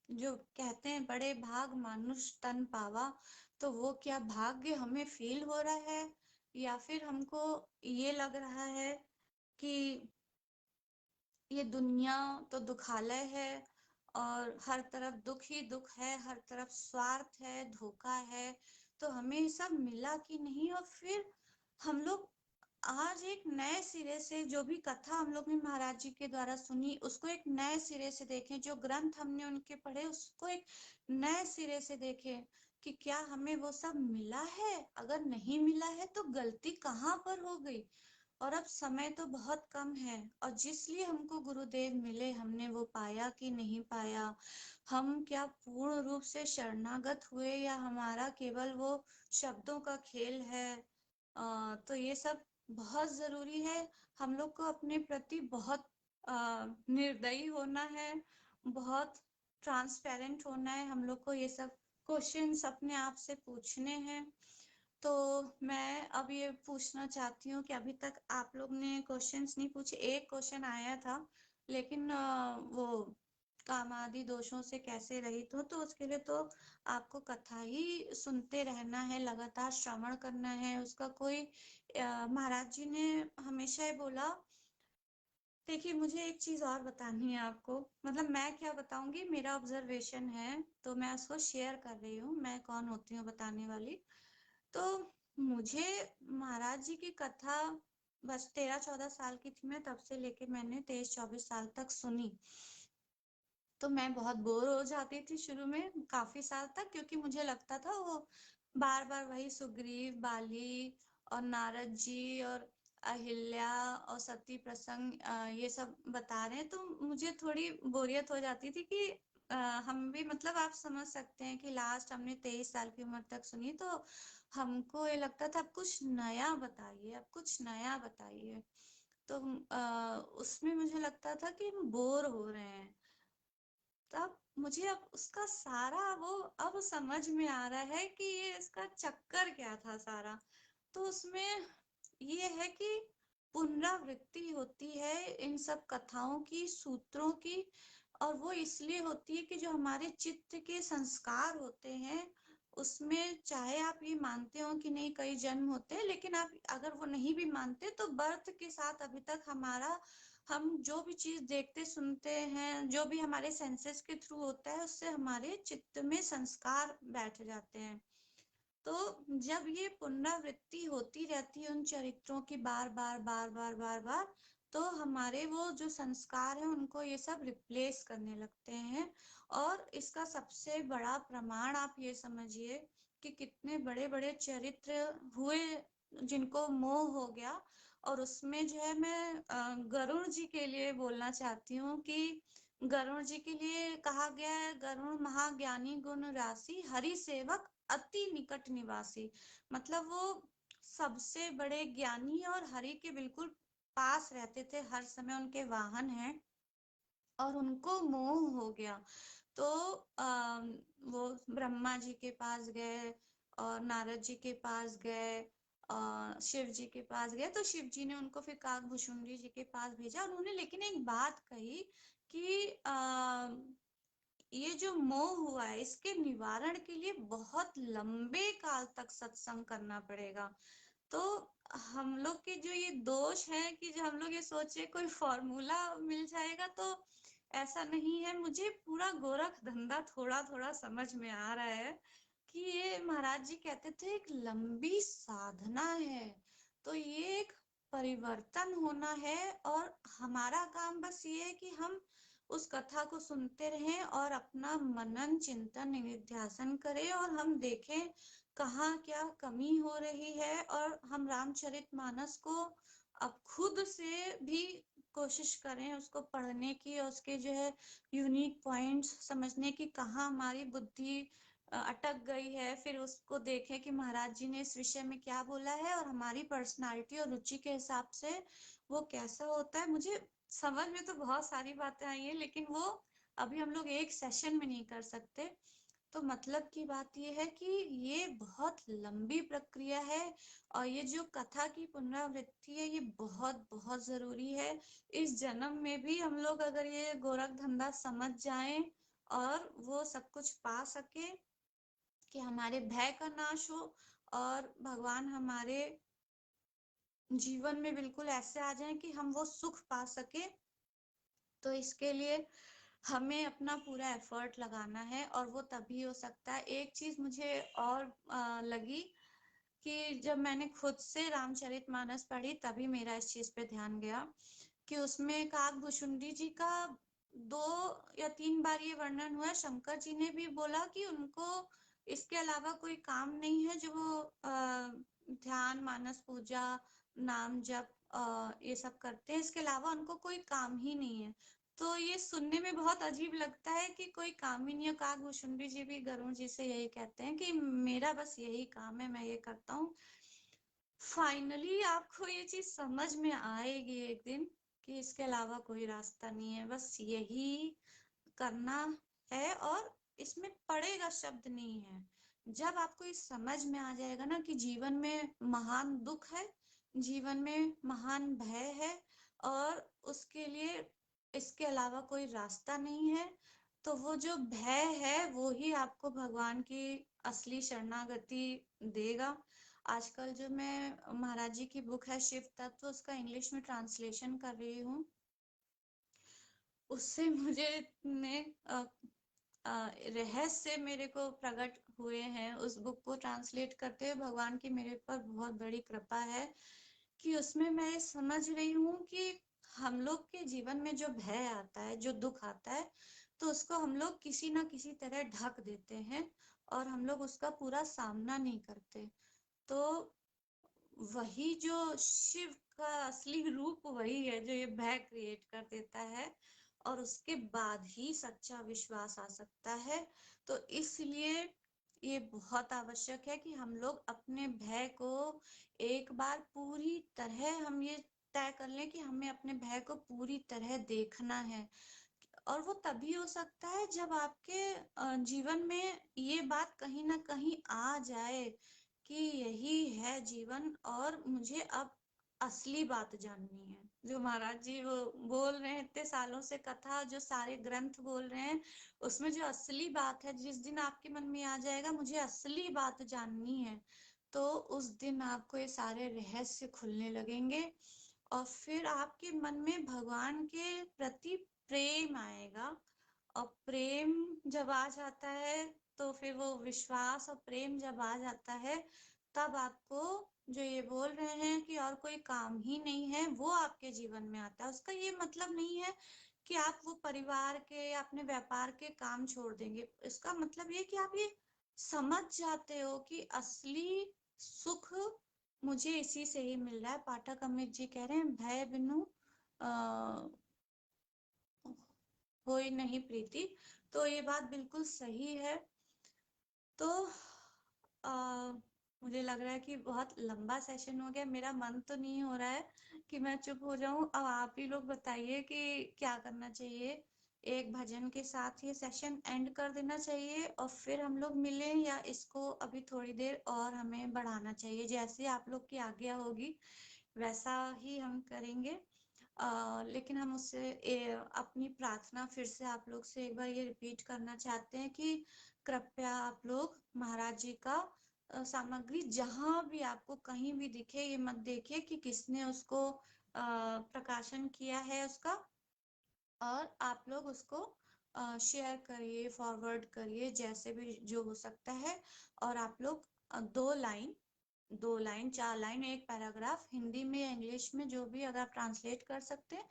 जो कहते हैं बड़े भाग मानुष तन पावा, तो वो क्या भाग्य हमें फील हो रहा है, या फिर हमको ये लग रहा है कि ये दुनिया तो दुखालय है, और हर तरफ दुख ही दुख है, हर तरफ स्वार्थ है, धोखा है। तो हमें ये सब मिला कि नहीं, और फिर हम लोग आज एक नए सिरे से जो भी कथा हम लोग ने महाराज जी के द्वारा सुनी उसको एक नए सिरे से देखें, जो ग्रंथ हमने उनके पढ़े उसको एक नए सिरे से देखें कि क्या हमें वो सब मिला है। अगर नहीं मिला है तो गलती कहाँ पर हो गई। और अब समय तो बहुत कम है, और जिसलिए हमको गुरुदेव मिले हमने वो पाया कि नहीं पाया। हम क्या पूर्ण रूप से शरणागत हुए, या हमारा केवल वो शब्दों का खेल है। तो ये सब बहुत जरूरी है। हम लोग को अपने प्रति बहुत निर्दयी होना है, बहुत ट्रांसपेरेंट होना है। हम लोग को ये सब क्वेश्चंस अपने आप से पूछने हैं। तो मैं अब ये पूछना चाहती हूँ कि अभी तक आप लोग ने क्वेश्चंस नहीं पूछे। एक क्वेश्चन आया था, लेकिन वो कामादि दोषों से कैसे रहित हो, तो उसके लिए तो आपको कथा ही सुनते रहना है, लगातार श्रवण करना है उसका। कोई महाराज जी ने हमेशा ही बोला। देखिए, मुझे एक चीज और बतानी है आपको, मतलब मैं क्या बताऊंगी, मेरा ऑब्जर्वेशन है तो मैं उसको शेयर कर रही हूँ। मैं कौन होती हूँ बताने वाली। तो मुझे महाराज जी की कथा बस 13-14 साल की थी मैं, तब से लेके मैंने 23-24 साल तक सुनी। तो मैं बहुत बोर हो जाती थी शुरू में काफी साल तक, क्योंकि मुझे लगता था वो बार बार वही सुग्रीव, बाली और नारद जी और अहिल्या और सती प्रसंग ये सब बता रहे हैं। तो मुझे थोड़ी बोरियत हो जाती थी कि हम भी, मतलब आप समझ सकते हैं कि लास्ट हमने 23 साल की उम्र तक सुनी, तो हमको ये लगता था अब कुछ नया बताइए, अब कुछ नया बताइए। तो उसमें मुझे लगता था कि हम बोर हो रहे हैं। तब मुझे अब उसका सारा वो अब समझ में आ रहा है कि ये इसका चक्कर क्या था सारा। तो उसमें ये है कि पुनरावृत्ति होती है इन सब कथाओं की, सूत्रों की। और वो इसलिए होती है कि जो हमारे चित्त के संस्कार होते हैं उसमें, चाहे आप ये मानते हो कि नहीं कई जन्म होते हैं, लेकिन आप अगर वो नहीं भी मानते तो बर्थ के साथ अभी तक हमारा, हम जो भी चीज देखते सुनते हैं, जो भी हमारे सेंसेस के थ्रू होता है, उससे हमारे चित्त में संस्कार बैठ जाते हैं। तो जब ये पुनरावृत्ति होती रहती है उन चरित्रों की बार बार बार बार बार बार, तो हमारे वो जो संस्कार है उनको ये सब रिप्लेस करने लगते हैं। और इसका सबसे बड़ा प्रमाण आप ये समझिए कि कितने बड़े बड़े चरित्र हुए जिनको मोह हो गया। और उसमें जो है मैं गरुड़ जी के लिए बोलना चाहती हूँ कि गरुड़ जी के लिए कहा गया है, गरुड़ महाज्ञानी गुण राशि, हरि सेवक अति निकट निवासी। मतलब वो सबसे बड़े ज्ञानी और हरि के बिल्कुल पास रहते थे, हर समय उनके वाहन हैं, और उनको मोह हो गया। तो वो ब्रह्मा जी के पास गए, और नारद जी के पास गए, शिव जी के पास गए। तो शिव जी ने उनको फिर काकभूषुंडी जी के पास भेजा। उन्होंने लेकिन एक बात कही कि ये जो मोह हुआ है इसके निवारण के लिए बहुत लंबे काल तक सत्संग करना पड़ेगा। तो हम लोग के जो ये दोष है कि जो हम लोग ये सोचे कोई फ़ॉर्मूला मिल जाएगा, तो ऐसा नहीं है। मुझे पूरा गोरख धंधा थोड़ा-थोड़ा समझ में आ रहा है कि ये महाराज जी कहते थे एक लंबी साधना है। तो ये एक परिवर्तन होना है और हमारा काम बस ये है कि हम उस कथा को सुनते रहें और अपना मनन, चिंतन, निधिध्यासन करें और हम देखें कहाँ क्या कमी हो रही है और हम रामचरितमानस को अब खुद से भी कोशिश करें उसको पढ़ने की और उसके जो है यूनिक पॉइंट्स समझने की, कहाँ हमारी बुद्धि अटक गई है। फिर उसको देखें कि महाराज जी ने इस विषय में क्या बोला है और हमारी पर्सनालिटी और रुचि के हिसाब से वो कैसा होता है। मुझे समझ में तो बहुत सारी बातें आई हैं, लेकिन वो अभी हम लोग एक सेशन में नहीं कर सकते। तो मतलब की बात ये है कि ये बहुत लंबी प्रक्रिया है और ये जो कथा की पुनरावृत्ति है ये बहुत बहुत जरूरी है। इस जन्म में भी हम लोग अगर ये गोरख धंधा समझ जाएं और वो सब कुछ पा सके कि हमारे भय का नाश हो और भगवान हमारे जीवन में बिल्कुल ऐसे आ जाएं कि हम वो सुख पा सके, तो इसके लिए हमें अपना पूरा एफर्ट लगाना है और वो तभी हो सकता है। एक चीज मुझे और लगी कि जब मैंने खुद से रामचरितमानस पढ़ी तभी मेरा इस चीज पे ध्यान गया कि उसमें काकभूषुंडी जी का 2 या 3 बार ये वर्णन हुआ है। शंकर जी ने भी बोला कि उनको इसके अलावा कोई काम नहीं है, जो वो ध्यान, मानस पूजा, नाम जप ये सब करते हैं, इसके अलावा उनको कोई काम ही नहीं है। तो ये सुनने में बहुत अजीब लगता है कि कोई काम ही नहीं है। काकभूषुंडी जी भी गरुड़ जी से यही कहते हैं कि मेरा बस यही काम है, मैं ये करता हूँ। फाइनली आपको ये चीज समझ में आएगी एक दिन कि इसके अलावा कोई रास्ता नहीं है, बस यही करना है और इसमें पड़ेगा शब्द नहीं है। जब आपको ये समझ में आ जाएगा ना कि जीवन में महान दुख है, जीवन में महान भय है और उसके लिए इसके अलावा कोई रास्ता नहीं है, तो वो जो भय है वो ही आपको भगवान की असली शरणागति देगा। आजकल जो मैं महाराज जी की बुक है शिव तत्व, उसका इंग्लिश में ट्रांसलेशन कर रही हूँ। उससे मुझे इतने रहस्य मेरे को प्रकट हुए हैं। उस बुक को ट्रांसलेट करते हुए भगवान की मेरे पर बहुत बड़ी कृपा है कि उसमें मैं समझ रही हूँ कि हम लोग के जीवन में जो भय आता है, जो दुख आता है, तो उसको हम लोग किसी ना किसी तरह ढक देते हैं और हम लोग उसका पूरा सामना नहीं करते। तो वही जो शिव का असली रूप वही है जो ये भय क्रिएट कर देता है और उसके बाद ही सच्चा विश्वास आ सकता है। तो इसलिए ये बहुत आवश्यक है कि हम लोग अपने भय को एक बार पूरी तरह हम ये तय कर लें कि हमें अपने भय को पूरी तरह देखना है। और वो तभी हो सकता है जब आपके जीवन में ये बात कहीं ना कहीं आ जाए कि यही है जीवन और मुझे अब असली बात जाननी है। जो महाराज जी वो बोल रहे हैं इतने सालों से कथा, जो सारे ग्रंथ बोल रहे हैं, उसमें जो असली बात है, जिस दिन आपके मन में आ जाएगा मुझे असली बात जाननी है, तो उस दिन आपको ये सारे रहस्य खुलने लगेंगे और फिर आपके मन में भगवान के प्रति प्रेम आएगा। और प्रेम जब आ जाता है तो फिर वो विश्वास और प्रेम जब आ जाता है, तब आपको जो ये बोल रहे हैं कि और कोई काम ही नहीं है, वो आपके जीवन में आता है। उसका ये मतलब नहीं है कि आप वो परिवार के या अपने व्यापार के काम छोड़ देंगे। इसका मतलब ये कि आप ये समझ जाते हो कि असली सुख मुझे इसी से ही मिल रहा है। पाठक अमित जी कह रहे हैं भय बिनु अः होई नहीं प्रीति। तो ये बात बिल्कुल सही है। तो आ, मुझे लग रहा है कि बहुत लंबा सेशन हो गया। मेरा मन तो नहीं हो रहा है कि मैं चुप हो जाऊं। अब आप ही लोग बताइए कि क्या करना चाहिए। एक भजन के साथ ये सेशन एंड कर देना चाहिए और फिर हम लोग मिलें, या इसको अभी थोड़ी देर और हमें बढ़ाना चाहिए? जैसे आप लोग की आज्ञा होगी वैसा ही हम करेंगे। लेकिन हम उससे अपनी प्रार्थना फिर से आप लोग से एक बार ये रिपीट करना चाहते हैं कि कृपया आप लोग महाराज जी का सामग्री जहाँ भी आपको कहीं भी दिखे, ये मत देखिए कि किसने उसको प्रकाशन किया है उसका, और आप लोग उसको शेयर करिए, फॉरवर्ड करिए, जैसे भी जो हो सकता है। और आप लोग 2 लाइन, 2 लाइन, 4 लाइन, एक पैराग्राफ हिंदी में या इंग्लिश में जो भी अगर आप ट्रांसलेट कर सकते हैं,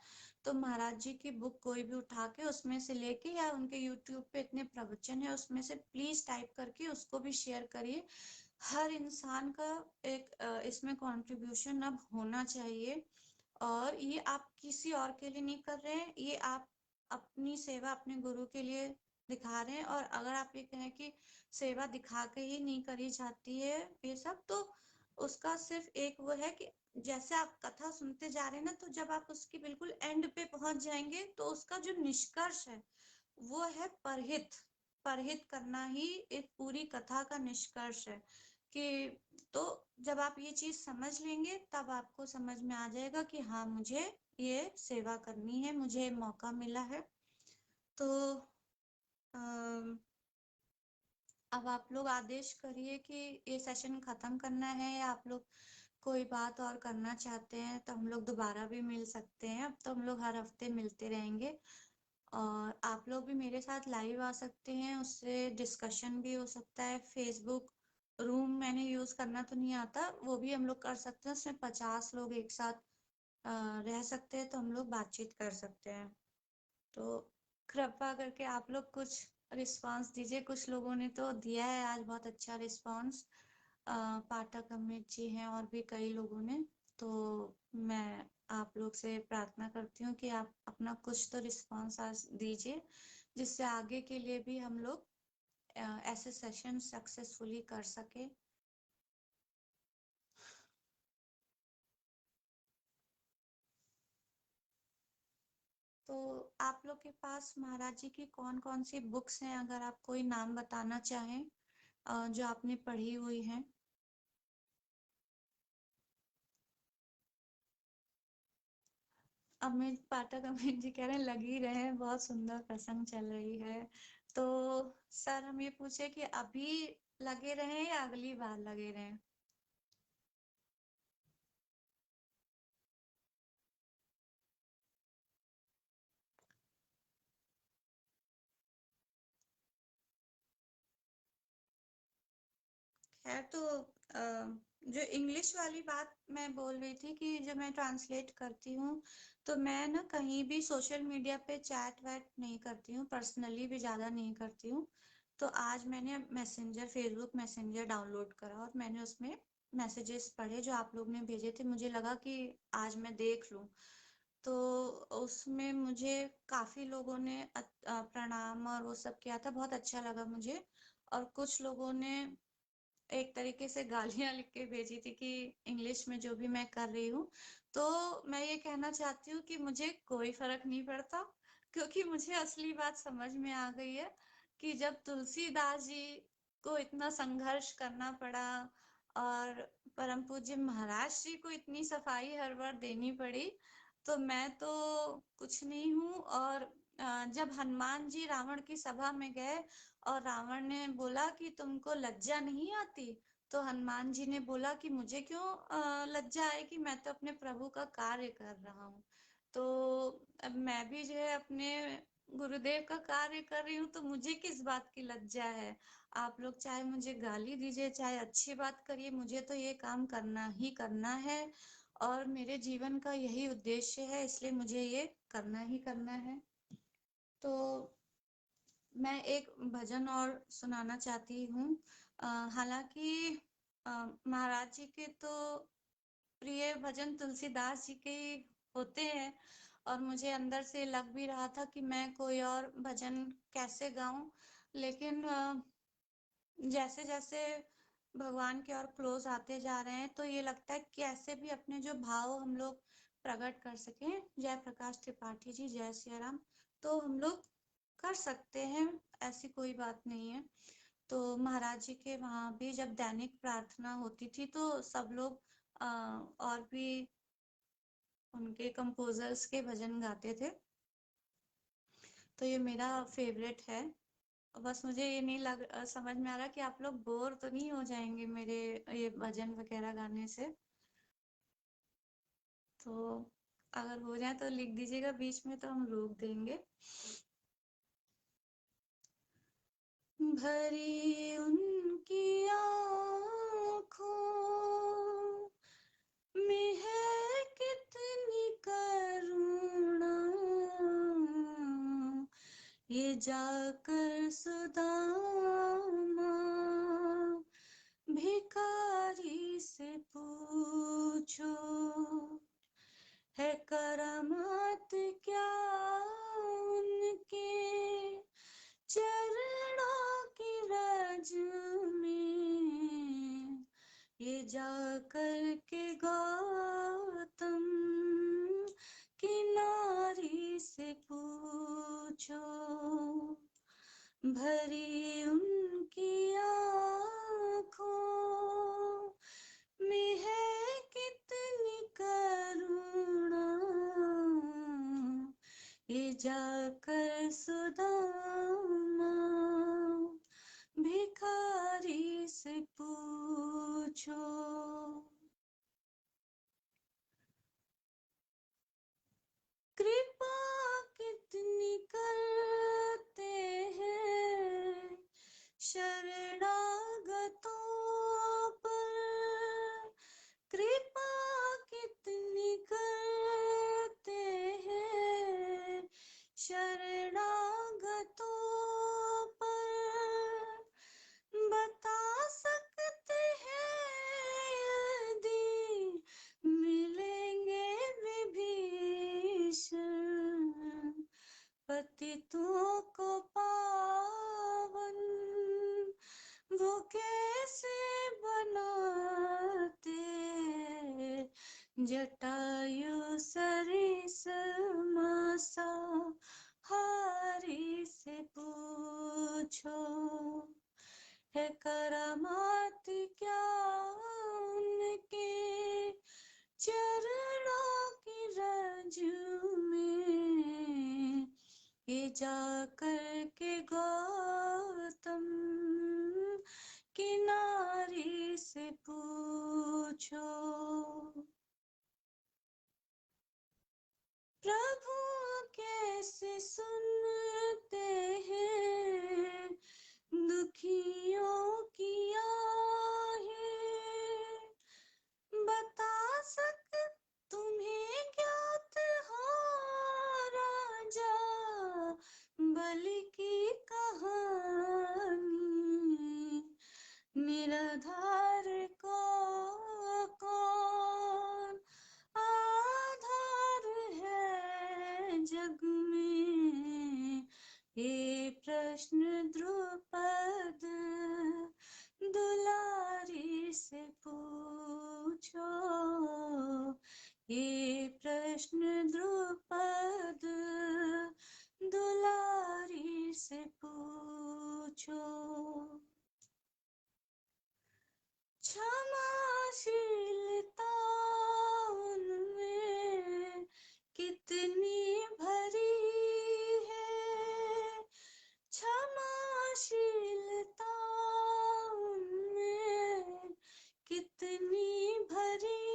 तो महाराज जी की बुक कोई भी उठा के उसमें से लेके, या उनके यूट्यूब पे इतने प्रवचन है उसमें से प्लीज टाइप करके उसको भी शेयर करिए। हर इंसान का एक इसमें कंट्रीब्यूशन अब होना चाहिए। और ये आप किसी और के लिए नहीं कर रहे हैं, ये आप अपनी सेवा अपने गुरु के लिए दिखा रहे हैं। और अगर आप ये कहें कि सेवा दिखा के ही नहीं करी जाती है ये सब, तो उसका सिर्फ एक वो है कि जैसे आप कथा सुनते जा रहे हैं ना, तो जब आप उसकी बिल्कुल एंड पे पहुंच जाएंगे, तो उसका जो निष्कर्ष है वो है परहित। परहित करना ही एक पूरी कथा का निष्कर्ष है। कि तो जब आप ये चीज समझ लेंगे, तब आपको समझ में आ जाएगा कि हाँ, मुझे ये सेवा करनी है, मुझे मौका मिला है। तो अब आप लोग आदेश करिए कि ये सेशन खत्म करना है, या आप लोग कोई बात और करना चाहते हैं, तो हम लोग दोबारा भी मिल सकते हैं। अब तो हम लोग हर हफ्ते मिलते रहेंगे। और आप लोग भी मेरे साथ लाइव आ सकते हैं, उससे डिस्कशन भी हो सकता है। फेसबुक रूम मैंने यूज करना तो नहीं आता, वो भी हम लोग कर सकते हैं। उसमें 50 लोग एक साथ रह सकते हैं, तो हम लोग बातचीत कर सकते हैं। तो कृपा करके आप लोग कुछ रिस्पांस दीजिए। कुछ लोगों ने तो दिया है आज बहुत अच्छा रिस्पांस, पाठक अमित जी हैं और भी कई लोगों ने। तो मैं आप लोग से प्रार्थना करती हूँ कि आप अपना कुछ तो रिस्पांस आज दीजिए, जिससे आगे के लिए भी हम लोग ऐसे सेशन सक्सेसफुली कर सके। तो आप लोग के पास महाराज जी की कौन कौन सी बुक्स हैं, अगर आप कोई नाम बताना चाहें जो आपने पढ़ी हुई हैं। अमित पाठक अमित जी कह रहे हैं, लग ही रहे हैं, बहुत सुंदर प्रसंग चल रही है। तो सर हम ये पूछे कि अभी लगे रहे या अगली बार लगे रहे। खैर, तो जो इंग्लिश वाली बात मैं बोल रही थी कि जब मैं ट्रांसलेट करती हूँ, तो मैं ना कहीं भी सोशल मीडिया पे चैट वैट नहीं करती हूँ, पर्सनली भी ज्यादा नहीं करती हूँ। तो आज मैंने मैसेंजर, फेसबुक मैसेंजर डाउनलोड करा, और मैंने उसमें मैसेजेस पढ़े जो आप लोग ने भेजे थे। मुझे लगा कि आज मैं देख लूं। तो उसमें मुझे काफी लोगों ने प्रणाम और वो सब किया था, बहुत अच्छा लगा मुझे। और कुछ लोगों ने एक तरीके से गालियां लिख के भेजी थी कि इंग्लिश में जो भी मैं कर रही हूँ। तो मैं ये कहना चाहती हूँ कि मुझे कोई फर्क नहीं पड़ता, क्योंकि मुझे असली बात समझ में आ गई है कि जब तुलसीदास जी को इतना संघर्ष करना पड़ा, और परम पूज्य महाराज जी को इतनी सफाई हर बार देनी पड़ी, तो मैं तो कुछ नहीं हूँ। और जब हनुमान जी रावण की सभा में गए, और रावण ने बोला कि तुमको लज्जा नहीं आती, तो हनुमान जी ने बोला कि मुझे क्यों लज्जा आएगी, मैं तो अपने प्रभु का कार्य कर रहा हूँ। तो अब मैं भी जो है अपने गुरुदेव का कार्य कर रही हूँ, तो मुझे किस बात की लज्जा है। आप लोग चाहे मुझे गाली दीजिए, चाहे अच्छी बात करिए, मुझे तो ये काम करना ही करना है। और मेरे जीवन का यही उद्देश्य है, इसलिए मुझे ये करना ही करना है। तो मैं एक भजन और सुनाना चाहती हूँ। हालांकि महाराज जी के तो प्रिय भजन तुलसीदास जी के ही होते हैं, और मुझे अंदर से लग भी रहा था कि मैं कोई और भजन कैसे गाऊं। लेकिन जैसे जैसे भगवान के और क्लोज आते जा रहे हैं, तो ये लगता है कि ऐसे भी अपने जो भाव हम लोग प्रकट कर सकें। जय प्रकाश त्रिपाठी जी, जय सिया राम। तो हम लोग कर सकते हैं, ऐसी कोई बात नहीं है। तो महाराज जी के वहां भी जब दैनिक प्रार्थना होती थी, तो सब लोग और भी उनके कंपोजर्स के भजन गाते थे। तो ये मेरा फेवरेट है। बस मुझे ये नहीं समझ में आ रहा कि आप लोग बोर तो नहीं हो जाएंगे मेरे ये भजन वगैरह गाने से। तो अगर हो जाए तो लिख दीजिएगा, बीच में तो हम रोक देंगे। भरी उनकी आँखों में है कितनी करुणा, ये जाकर सुदामा भिखारी से पूछो, है करामात क्या उनके चरणों की रज में, ये जाकर के गौतम की नारी से पूछो। भरी उनकी आँखों में है कितनी करुणा, ये जाकर सुदामा भिखारी से पूछो। कृपा कितनी करते हैं शरणागतों पर, कृपा कितनी करते हैं शरणागतों पर, बता सकते हैं यदि मिलेंगे विभीषण, पतितों को पावन वो कैसे बनाते, जटायु सरिसमासा हारी से पूछो, है करामात क्या उनके चरणों की रज में, ये जाकर के गौतम की नारी से पूछो। प्रभु कैसे सुनते हैं दुखियों की आहें, बता सक तुम्हें ज्ञात हो राजा बलि की कहानी, निराधार को कौन आधार है जग में, ये प्रश्न द्रुपद दुलारी से पूछो, ये प्रश्न द्रुपद दुलारी से पूछो। क्षमाशीलता उनमें कितनी भरी है, क्षमाशीलता उनमें कितनी भरी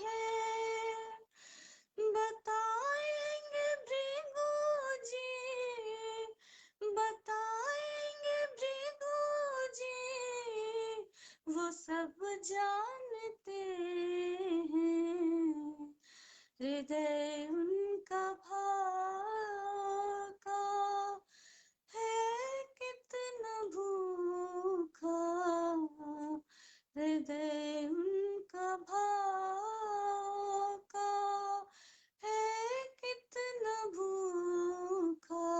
है, बताएंगे भृगु जी, बताएंगे भृगु जी, वो सब जानते हैं, हृदय उनका भाका है कितना भूखा, हृदय उनका भाका है कितना भूखा,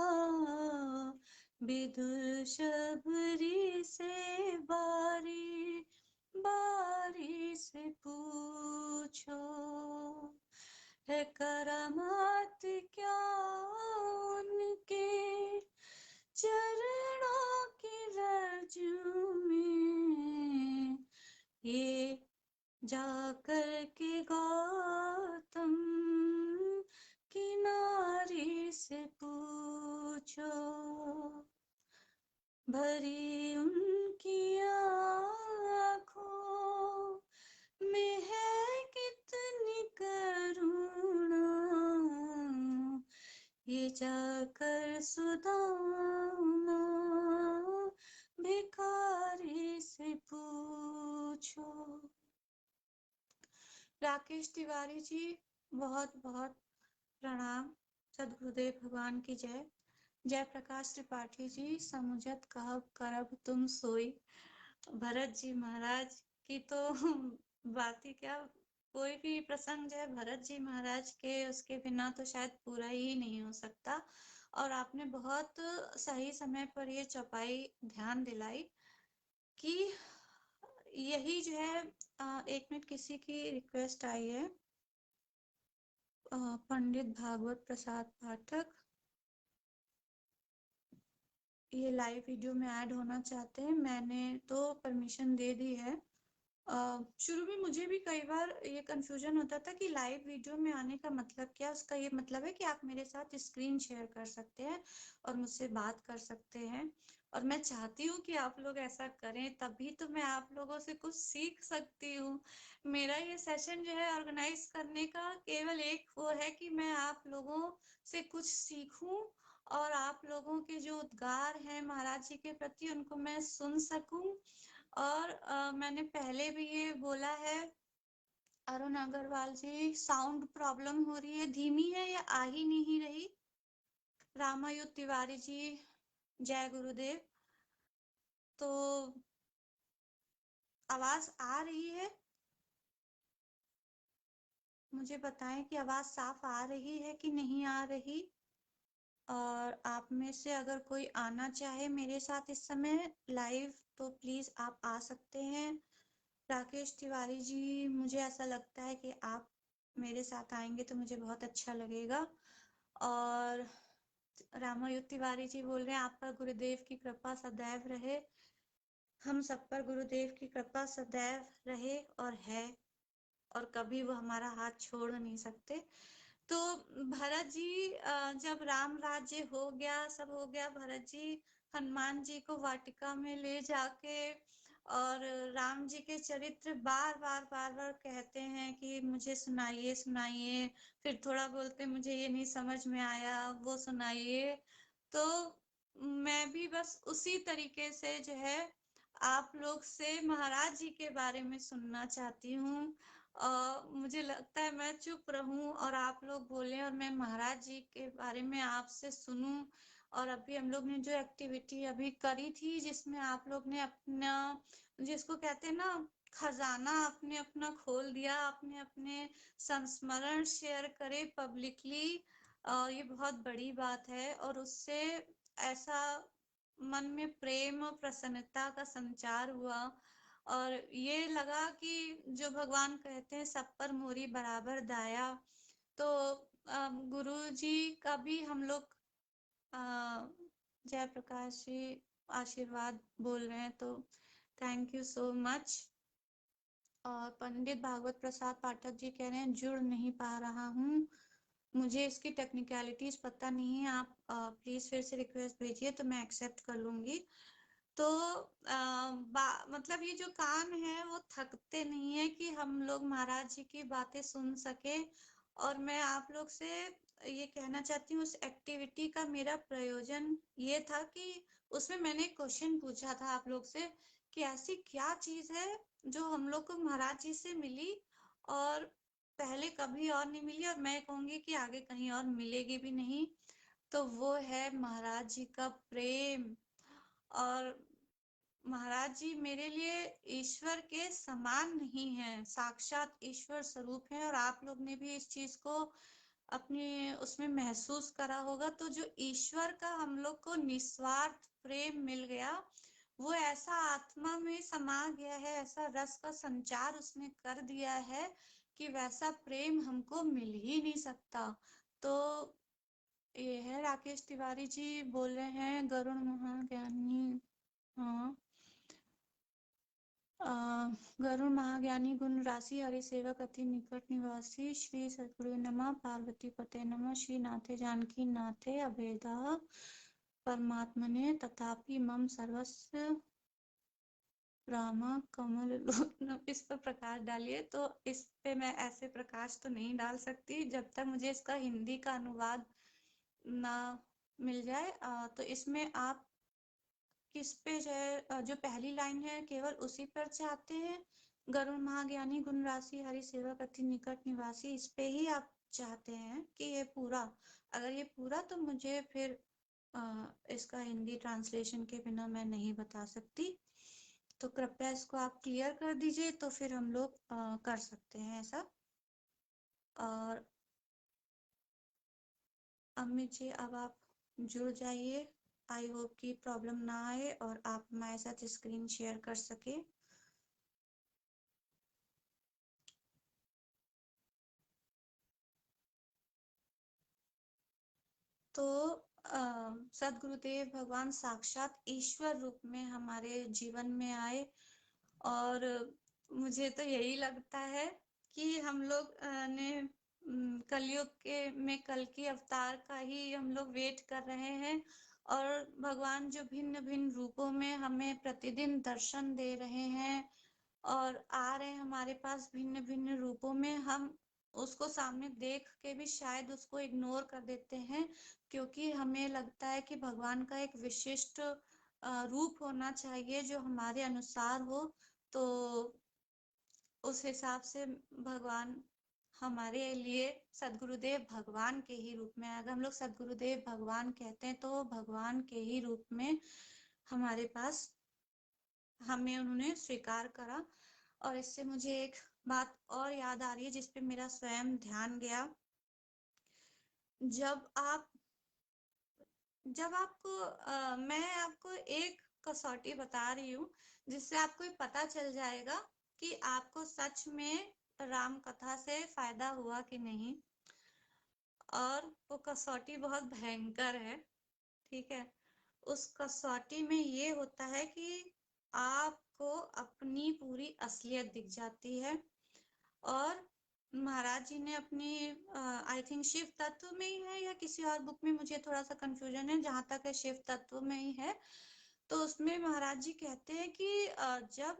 विदुर शबरी से बारी बारी से पूछो, है करामात क्या उनके चरणों की रज में, ये जाकर के गौतम की नारी से पूछो। भरी उनकी आँखों में है कितनी करुणा, ये जाकर सुदामा भिखारी से पूछो। राकेश तिवारी जी, बहुत बहुत प्रणाम। सद्गुरुदेव भगवान की जय। जय प्रकाश त्रिपाठी जी, समुझत कहब करब तुम सोई। भरत जी महाराज की तो बात ही क्या, कोई भी प्रसंग जो है भरत जी महाराज के उसके बिना तो शायद पूरा ही नहीं हो सकता। और आपने बहुत सही समय पर ये चौपाई ध्यान दिलाई कि यही जो है। एक मिनट, किसी की रिक्वेस्ट आई है, पंडित भागवत प्रसाद पाठक, ये लाइव वीडियो में ऐड होना चाहते हैं। मैंने तो परमिशन दे दी है। शुरू में मुझे भी कई बार ये कंफ्यूजन होता था कि लाइव वीडियो में आने का मतलब क्या। उसका ये मतलब है कि आप मेरे साथ स्क्रीन शेयर कर सकते हैं और मुझसे बात कर सकते हैं, और मैं चाहती हूँ कि आप लोग ऐसा करें, तभी तो मैं आप लोगों से कुछ सीख सकती हूँ। मेरा ये सेशन जो है ऑर्गेनाइज करने का केवल एक वो है कि मैं आप लोगों से कुछ सीखूं, और आप लोगों के जो उद्गार हैं महाराज जी के प्रति उनको मैं सुन सकूं। और मैंने पहले भी ये बोला है। अरुण अग्रवाल जी, साउंड प्रॉब्लम हो रही है, धीमी है या आ ही नहीं रही? रामायुध तिवारी जी, जय गुरुदेव। तो आवाज आ रही है? मुझे बताएं कि आवाज साफ आ रही है कि नहीं आ रही। और आप में से अगर कोई आना चाहे मेरे साथ इस समय लाइव, तो प्लीज आप आ सकते हैं। राकेश तिवारी जी, मुझे ऐसा लगता है कि आप मेरे साथ आएंगे तो मुझे बहुत अच्छा लगेगा। और रामायुध तिवारी जी बोल रहे हैं, आप पर गुरुदेव की कृपा सदैव रहे। हम सब पर गुरुदेव की कृपा सदैव रहे और है, और कभी वो हमारा हाथ छोड़ नहीं सकते। तो भरत जी, जब राम राज्य हो गया, सब हो गया, भरत जी हनुमान जी को वाटिका में ले जाके और राम जी के चरित्र बार बार बार बार कहते हैं कि मुझे सुनाइए सुनाइए। फिर थोड़ा बोलते मुझे ये नहीं समझ में आया, वो सुनाइए। तो मैं भी बस उसी तरीके से जो है आप लोग से महाराज जी के बारे में सुनना चाहती हूँ। मुझे लगता है मैं चुप रहूं और आप लोग बोलें और मैं महाराज जी के बारे में आपसे सुनूं। और अभी हम लोग ने जो एक्टिविटी अभी करी थी, जिसमें आप लोग ने अपना, जिसको कहते हैं ना, खजाना आपने अपना खोल दिया, आपने अपने संस्मरण शेयर करे पब्लिकली, ये बहुत बड़ी बात है। और उससे ऐसा मन में प्रेम और प्रसन्नता का संचार हुआ, और ये लगा कि जो भगवान कहते हैं सब पर मोरी बराबर दाया। तो गुरु जी का भी हम लोग जय प्रकाश जी आशीर्वाद बोल रहे हैं, तो थैंक यू सो मच। और पंडित भागवत प्रसाद पाठक जी कह रहे हैं जुड़ नहीं पा रहा हूँ, मुझे इसकी टेक्निकलिटीज पता नहीं है, आप प्लीज फिर से रिक्वेस्ट भेजिए तो मैं एक्सेप्ट कर लूंगी। तो मतलब ये जो कान है वो थकते नहीं है कि हम लोग महाराज जी की बातें सुन सके। और मैं आप लोग से ये कहना चाहती हूँ, उस एक्टिविटी का मेरा प्रयोजन ये था कि उसमें मैंने क्वेश्चन पूछा था आप लोग से कि ऐसी क्या चीज है जो हम लोग को महाराज जी से मिली और पहले कभी और नहीं मिली, और मैं कहूंगी कि आगे कहीं और मिलेगी भी नहीं। तो वो है महाराज जी का प्रेम। और महाराज जी मेरे लिए ईश्वर के समान नहीं है, साक्षात ईश्वर स्वरूप है, और आप लोग ने भी इस चीज को अपने उसमें महसूस करा होगा। तो जो ईश्वर का हम लोग को निस्वार्थ प्रेम मिल गया, वो ऐसा आत्मा में समा गया है, ऐसा रस का संचार उसने कर दिया है कि वैसा प्रेम हमको मिल ही नहीं सकता। तो ये है। राकेश तिवारी जी बोल रहे हैं गरुण महाज्ञानी, हाँ, गरुण महाज्ञानी गुण राशि हरि सेवक अति निकट निवासी श्री सद्गुरु नमः, पार्वती पते नमः, श्री नाथे जानकी नाथे अभेदा। परमात्मने तथापि मम सर्वस्व रामा कमल लोचन, इस पर प्रकाश डालिए। तो इस पे मैं ऐसे प्रकाश तो नहीं डाल सकती जब तक मुझे इसका हिंदी का अनुवाद ना मिल जाए। तो इसमें आप किस पे जो पहली लाइन है केवल उसी पर चाहते हैं? गरुण महाज्ञानी गुण राशि हरि सेवक अति निकट निवासी, इस पे ही आप चाहते हैं कि ये पूरा? अगर ये पूरा तो मुझे फिर इसका हिंदी ट्रांसलेशन के बिना मैं नहीं बता सकती। तो कृपया इसको आप क्लियर कर दीजिए, तो फिर हम लोग कर सकते हैं ऐसा। और अमित जी, अब आप जुड़ जाइए। आई होप कि प्रॉब्लम ना आए और आप हमारे साथ स्क्रीन शेयर कर सके। तो सदगुरुदेव भगवान साक्षात ईश्वर रूप में हमारे जीवन में आए, और मुझे तो यही लगता है कि हम लोग ने कलयुग के में कल की अवतार का ही हम लोग वेट कर रहे हैं। और भगवान जो भिन्न भिन्न रूपों में हमें प्रतिदिन दर्शन दे रहे हैं और आ रहे हैं हमारे पास भिन्न भिन्न रूपों में, हम उसको सामने देख के भी शायद उसको इग्नोर कर देते हैं, क्योंकि हमें लगता है कि भगवान का एक विशिष्ट रूप होना चाहिए जो हमारे अनुसार हो। तो उस हिसाब से भगवान हमारे लिए सदगुरुदेव भगवान के ही रूप में, अगर हम लोग सदगुरुदेव भगवान कहते हैं तो भगवान के ही रूप में हमारे पास हमें उन्होंने स्वीकार करा। और इससे मुझे एक बात और याद आ रही है जिस पे मेरा स्वयं ध्यान गया। जब आप जब आपको मैं आपको एक कसौटी बता रही हूँ जिससे आपको पता चल जाएगा कि आपको सच में राम कथा से फायदा हुआ कि नहीं। और वो कसौटी बहुत भयंकर है, ठीक है। उस कसौटी में ये होता है कि आपको अपनी पूरी असलियत दिख जाती है। और महाराज जी ने अपनी आई थिंक शिव तत्व में ही है या किसी और बुक में, मुझे थोड़ा सा कंफ्यूजन है, जहां तक है शिव तत्व में ही है। तो उसमें महाराज जी कहते हैं कि जब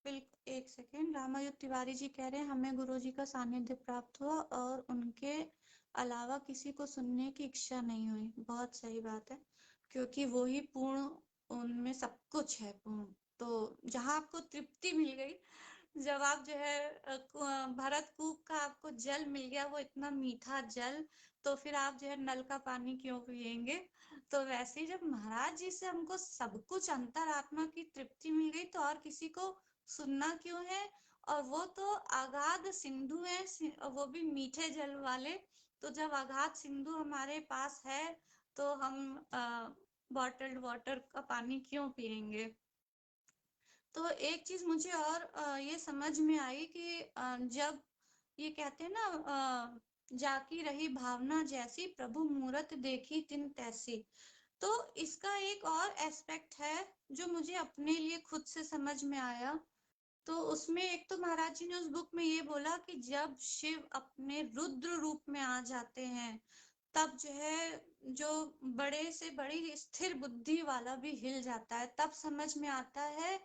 एक सेकेंड, रामायुक्त तिवारी जी कह रहे हैं हमें गुरु जी का सानिध्य प्राप्त हुआ और उनके अलावा किसी को सुनने की इच्छा नहीं हुई। बहुत सही बात है, क्योंकि वो ही पूर्ण, उनमें सब कुछ है पूर्ण। तो जहां आपको तृप्ति मिल गई, जब आप जो है भरत कूप का आपको जल मिल गया, वो इतना मीठा जल, तो फिर आप जो है नल का पानी क्यों पिएंगे? तो वैसे ही जब महाराज जी से हमको सब कुछ अंतरात्मा की तृप्ति मिल गई, तो और किसी को सुनना क्यों है? और वो तो अगाध सिंधु है, वो भी मीठे जल वाले। तो जब अगाध सिंधु हमारे पास है, तो हम बॉटल्ड वाटर का पानी क्यों पिएंगे? तो एक चीज मुझे और ये समझ में आई कि जब ये कहते हैं ना, जाकी रही भावना जैसी प्रभु मूरत देखी तिन तैसी। तो इसका एक और एस्पेक्ट है जो मुझे अपने लिए खुद से समझ में आया। तो उसमें एक तो महाराज जी ने उस बुक में ये बोला कि जब शिव अपने रुद्र रूप में आ जाते हैं, तब जो है जो बड़े से बड़ी स्थिर बुद्धि वाला भी हिल जाता है। तब समझ में आता है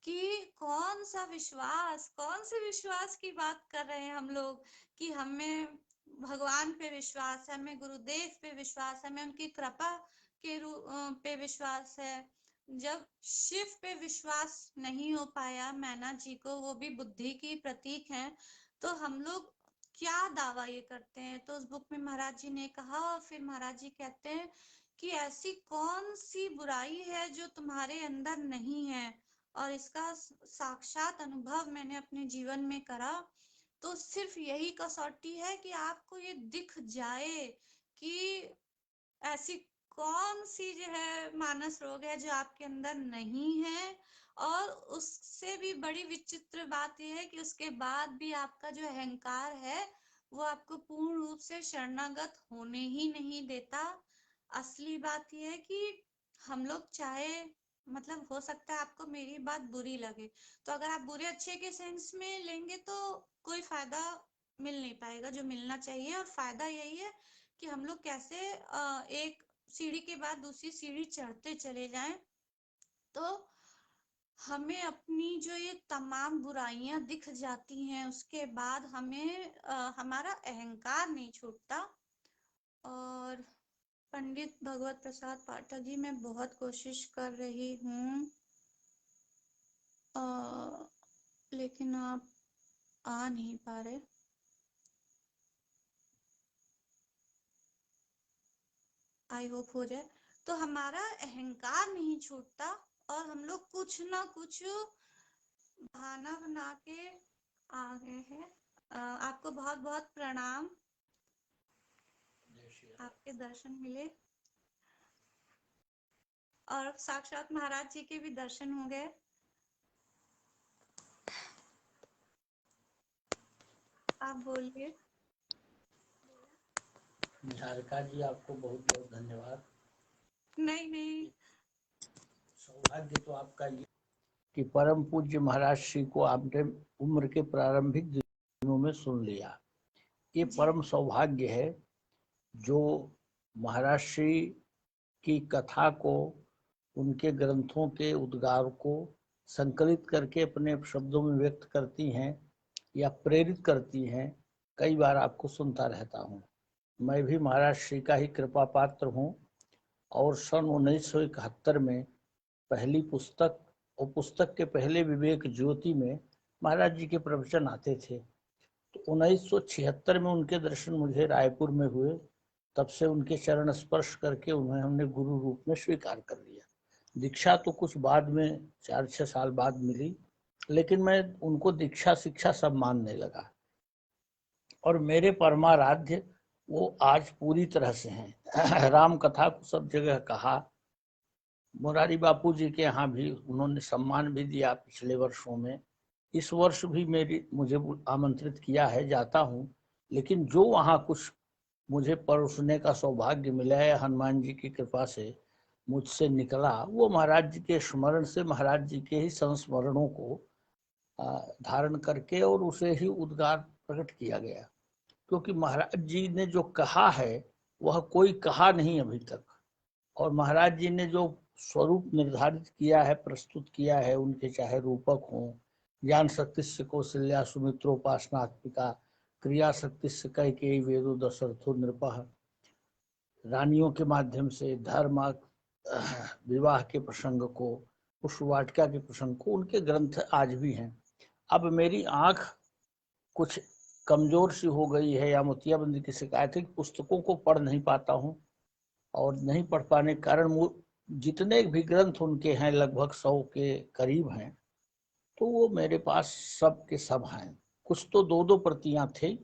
कि कौन सा विश्वास, कौन से विश्वास की बात कर रहे हैं हम लोग, कि हमें भगवान पे विश्वास है, हमें गुरुदेव पे विश्वास है, हमें उनकी कृपा के पे विश्वास है। जब शिव पे विश्वास नहीं हो पाया मैना जी को, वो भी बुद्धि की प्रतीक हैं, तो हम लोग क्या दावा ये करते हैं? तो उस बुक में महाराज जी ने कहा, और फिर महाराज जी कहते हैं कि ऐसी कौन सी बुराई है जो तुम्हारे अंदर नहीं है? और इसका साक्षात अनुभव मैंने अपने जीवन में करा। तो सिर्फ यही कसौटी है कि आपको ये दिख जाए कि ऐसी कौन सी जो है मानस रोग है जो आपके अंदर नहीं है। और उससे भी बड़ी विचित्र बात यह है कि उसके बाद भी आपका जो अहंकार है वो आपको पूर्ण रूप से शरणागत होने ही नहीं देता। असली बात यह है कि हम लोग चाहे, मतलब हो सकता है आपको मेरी बात बुरी लगे, तो अगर आप बुरे अच्छे के सेंस में लेंगे तो कोई फायदा मिल नहीं पाएगा जो मिलना चाहिए। और फायदा यही है कि हम लोग कैसे एक सीढ़ी के बाद दूसरी सीढ़ी चढ़ते चले जाएं, तो हमें अपनी जो ये तमाम बुराइयां दिख जाती हैं, उसके बाद हमें हमारा अहंकार नहीं छूटता। और पंडित भगवत प्रसाद पाठक जी, मैं बहुत कोशिश कर रही हूँ, लेकिन आप आ नहीं पा रहे। आई होप हो जाए। तो हमारा अहंकार नहीं छूटता और हम लोग कुछ ना कुछ बहाना बना के आ गए हैं। आपको बहुत बहुत प्रणाम, आपके दर्शन मिले और साक्षात महाराज जी के भी दर्शन हो गए। आप बोलिए। निहारिका जी, आपको बहुत बहुत धन्यवाद। नहीं नहीं, सौभाग्य तो आपका ये कि परम पूज्य महाराज श्री को आपने उम्र के प्रारंभिक दिनों में सुन लिया। ये परम सौभाग्य है जो महाराज श्री की कथा को, उनके ग्रंथों के उद्गार को संकलित करके अपने शब्दों में व्यक्त करती हैं या प्रेरित करती हैं। कई बार आपको सुनता रहता हूँ। मैं भी महाराज श्री का ही कृपा पात्र हूँ और सन 1971 में पहली पुस्तक और पुस्तक के पहले विवेक ज्योति में महाराज जी के प्रवचन आते थे। तो 1976 में उनके दर्शन मुझे रायपुर में हुए। तब से उनके चरण स्पर्श करके उन्हें हमने गुरु रूप में स्वीकार कर लिया। दीक्षा तो कुछ बाद में 4-6 साल बाद मिली, लेकिन मैं उनको दीक्षा शिक्षा सब मानने लगा और मेरे परमाराध्य वो आज पूरी तरह से हैं। राम कथा को सब जगह कहा। मुरारी बापू जी के यहाँ भी उन्होंने सम्मान भी दिया पिछले वर्षों में। इस वर्ष भी मुझे आमंत्रित किया है, जाता हूँ। लेकिन जो वहाँ कुछ मुझे परोसने का सौभाग्य मिला है, हनुमान जी की कृपा से मुझसे निकला, वो महाराज जी के स्मरण से, महाराज जी के ही संस्मरणों को धारण करके और उसे ही उद्गार प्रकट किया गया। क्योंकि महाराज जी ने जो कहा है वह कोई कहा नहीं अभी तक, और महाराज जी ने जो स्वरूप निर्धारित किया है, प्रस्तुत किया है, उनके चाहे रूपक हों, ज्ञान शक्ति से कौशल्या सुमित्रोपासनात्मिका, क्रिया शक्ति से कैकेयी वेदो दशरथो नृपः, रानियों के माध्यम से धर्म विवाह के प्रसंग को, पुष्पवाटिका के प्रसंग को, उनके ग्रंथ आज भी हैं। अब मेरी आंख कुछ कमजोर सी हो गई है या मोतियाबंदी की शिकायत है कि पुस्तकों को पढ़ नहीं पाता हूँ, और नहीं पढ़ पाने के कारण वो जितने भी ग्रंथ उनके हैं लगभग 100 के करीब हैं, तो वो मेरे पास सब के सब हैं। कुछ तो 2-2 प्रतियां थे,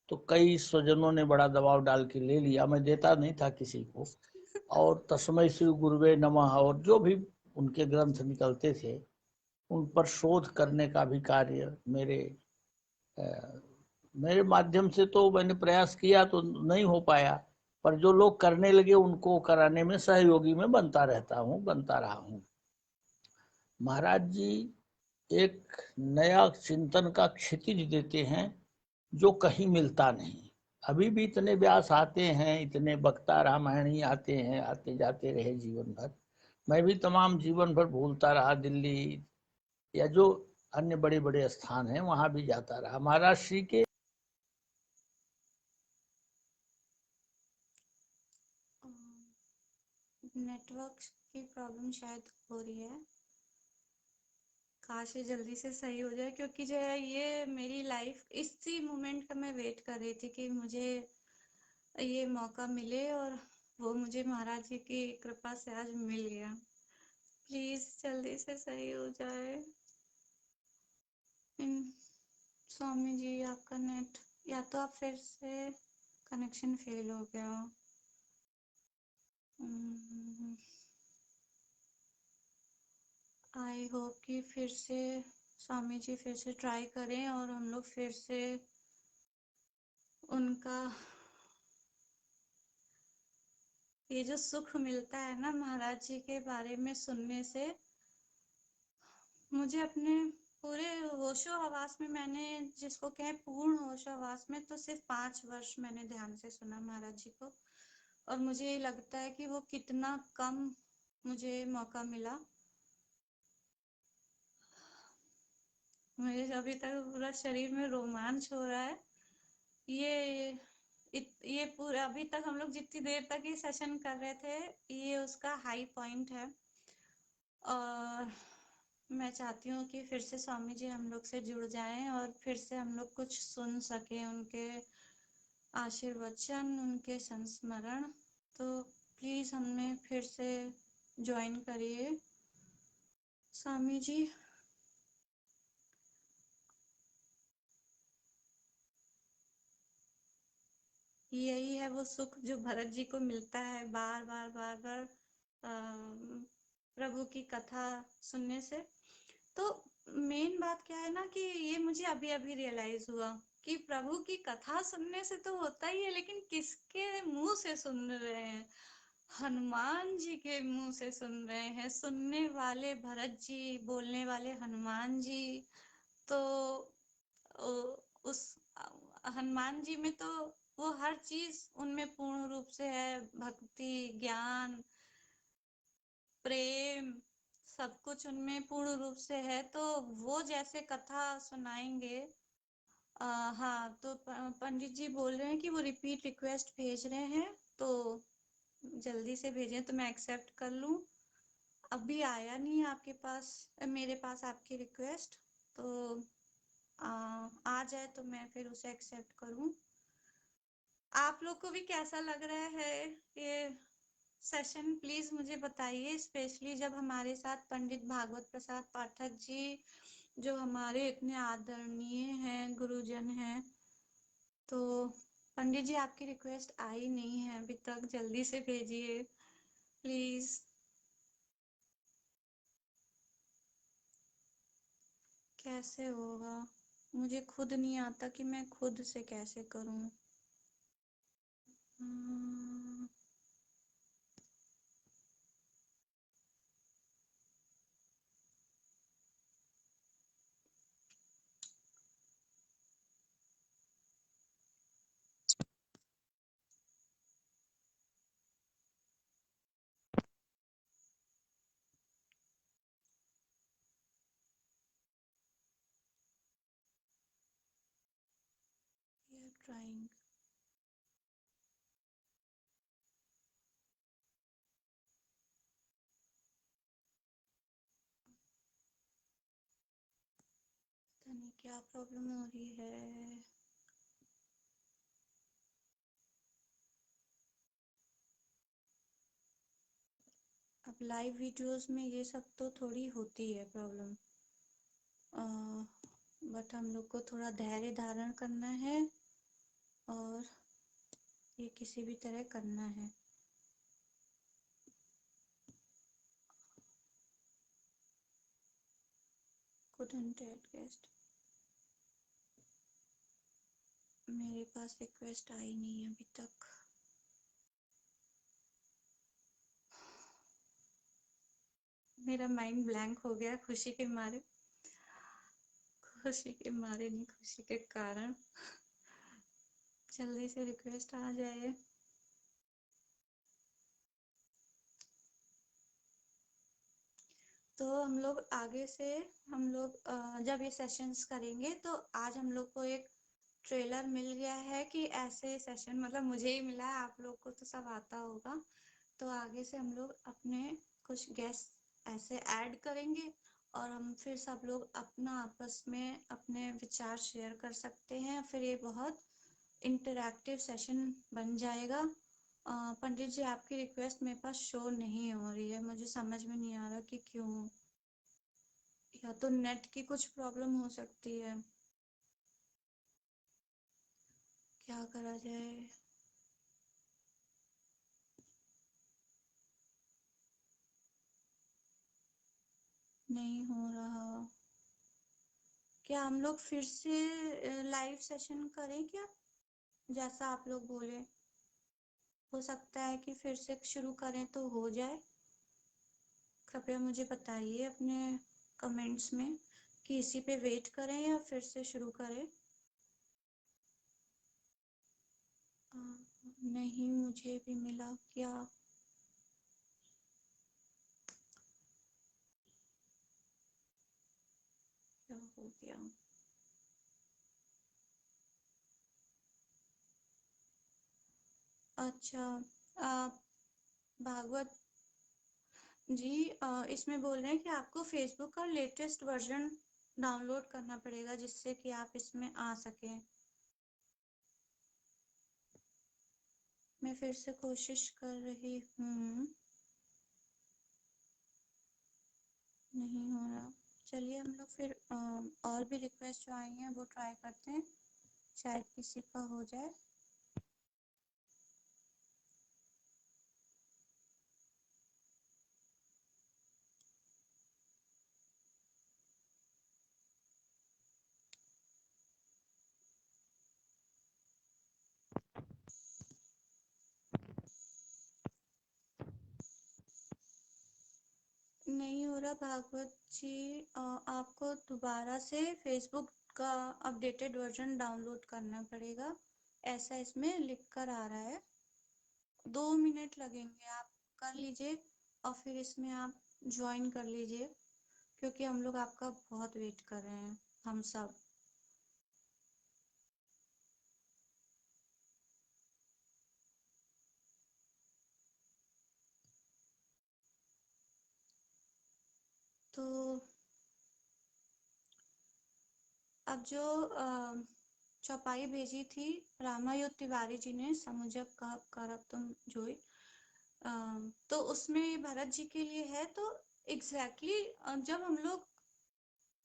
तो कई स्वजनों ने बड़ा दबाव डाल के ले लिया, मैं देता नहीं था किसी को। और तस्मै श्री गुरुवे नमः और जो भी उनके ग्रंथ निकलते थे उन पर शोध करने का भी कार्य मेरे माध्यम से तो मैंने प्रयास किया, तो नहीं हो पाया, पर जो लोग करने लगे उनको कराने में सहयोगी में बनता रहा हूँ। महाराज जी एक नया चिंतन का क्षितिज देते हैं जो कहीं मिलता नहीं। अभी भी इतने व्यास आते हैं, इतने वक्ता रामायणी आते हैं, आते जाते रहे जीवन भर। मैं भी तमाम जीवन भर भूलता रहा, दिल्ली या जो अन्य बड़े बड़े स्थान हैं वहां भी जाता रहा। महाराज श्री के नेटवर्क की प्रॉब्लम शायद हो रही है, काश ये जल्दी से सही हो जाए, क्योंकि जो है ये मेरी लाइफ इसी मोमेंट का मैं वेट कर रही थी कि मुझे ये मौका मिले, और वो मुझे महाराज जी की कृपा से आज मिल गया। प्लीज जल्दी से सही हो जाए। स्वामी जी, आपका नेट या तो आप फिर से कनेक्शन फेल हो गया। आई होप कि फिर से स्वामी जी फिर से ट्राई करें और हम लोग फिर से उनका ये जो सुख मिलता है ना महाराज जी के बारे में सुनने से, मुझे अपने पूरे होशो हवास में, मैंने जिसको कहे पूर्ण होशो हवास में, तो सिर्फ 5 वर्ष मैंने ध्यान से सुना महाराज जी को। और मुझे ये लगता है कि वो कितना कम मुझे मौका मिला। मेरे अभी तक पूरा शरीर में रोमांच हो रहा है। ये ये पूरा अभी तक हम लोग जितनी देर तक ये सेशन कर रहे थे, ये उसका हाई पॉइंट है। और मैं चाहती हूँ कि फिर से स्वामी जी हम लोग से जुड़ जाएं और फिर से हम लोग कुछ सुन सके, उनके आशीर्वचन, उनके संस्मरण। तो प्लीज हमें फिर से ज्वाइन करिए स्वामी जी। यही है वो सुख जो भरत जी को मिलता है बार बार बार बार प्रभु की कथा सुनने से। तो मेन बात क्या है ना कि ये मुझे अभी अभी रियलाइज हुआ कि प्रभु की कथा सुनने से तो होता ही है, लेकिन किसके मुंह से सुन रहे हैं? हनुमान जी के मुंह से सुन रहे हैं। सुनने वाले भरत जी, बोलने वाले हनुमान जी। तो उस हनुमान जी में तो वो हर चीज उनमें पूर्ण रूप से है, भक्ति, ज्ञान, प्रेम, सब कुछ उनमें पूर्ण रूप से है। तो वो जैसे कथा सुनाएंगे। हाँ, तो पंडित जी बोल रहे हैं कि वो रिपीट रिक्वेस्ट भेज रहे हैं, तो जल्दी से भेजें तो मैं एक्सेप्ट कर लूं। अभी आया नहीं आपके पास, मेरे पास आपकी रिक्वेस्ट। तो आ जाए तो मैं फिर उसे एक्सेप्ट करूं। आप लोग को भी कैसा लग रहा है ये सेशन? प्लीज मुझे बताइए, स्पेशली जब हमारे साथ पंडित भागवत प्रसाद पाठक जी, जो हमारे इतने आदरणीय हैं, गुरुजन हैं। तो पंडित जी आपकी रिक्वेस्ट आई नहीं है अभी तक, जल्दी से भेजिए प्लीज। कैसे होगा? मुझे खुद नहीं आता कि मैं खुद से कैसे करूं। हम्म, ट्राइंग। पता नहीं क्या प्रॉब्लम हो रही है। अब लाइव वीडियोस में ये सब तो थोड़ी होती है प्रॉब्लम। बट हम लोग को थोड़ा धैर्य धारण करना है और ये किसी भी तरह करना है। couldn't add guest। मेरे पास रिक्वेस्ट आई नहीं अभी तक। मेरा माइंड ब्लैंक हो गया खुशी के मारे। खुशी के मारे नहीं, खुशी के कारण। जल्दी से रिक्वेस्ट आ जाए। तो हम लोग आगे से, हम लोग जब ये सेशंस करेंगे तो आज हम लोग को एक ट्रेलर मिल गया है कि ऐसे सेशन, मतलब मुझे ही मिला है, आप लोग को तो सब आता होगा। तो आगे से हम लोग अपने कुछ गेस्ट ऐसे ऐड करेंगे और हम फिर सब लोग अपना आपस में अपने विचार शेयर कर सकते हैं। फिर ये बहुत इंटरैक्टिव सेशन बन जाएगा। पंडित जी आपकी रिक्वेस्ट मेरे पास शो नहीं हो रही है, मुझे समझ में नहीं आ रहा कि क्यों। या तो नेट की कुछ प्रॉब्लम हो सकती है, क्या करा जाए? नहीं हो रहा। क्या हम लोग फिर से लाइव सेशन करें क्या, जैसा आप लोग बोले? हो सकता है कि फिर से शुरू करें तो हो जाए। कृपया मुझे बताइए अपने कमेंट्स में कि इसी पे वेट करें या फिर से शुरू करें। नहीं, मुझे भी मिला क्या? क्या हो गया? अच्छा, आप भागवत जी, इसमें बोल रहे हैं कि आपको फेसबुक का लेटेस्ट वर्जन डाउनलोड करना पड़ेगा जिससे कि आप इसमें आ सकें। मैं फिर से कोशिश कर रही हूँ, नहीं हो रहा। चलिए हम लोग फिर और भी रिक्वेस्ट जो आई हैं वो ट्राई करते हैं, शायद किसी का हो जाए। नहीं हो रहा भागवत जी। आपको दोबारा से फेसबुक का अपडेटेड वर्जन डाउनलोड करना पड़ेगा, ऐसा इसमें लिख कर आ रहा है। 2 मिनट लगेंगे, आप कर लीजिए और फिर इसमें आप ज्वाइन कर लीजिए, क्योंकि हम लोग आपका बहुत वेट कर रहे हैं, हम सब। तो अब जो चौपाई भेजी थी रामायुध तिवारी जी ने, समुझब कह करब तुम जोई, तो उसमें भरत जी के लिए है। तो एग्जैक्टली जब हम लोग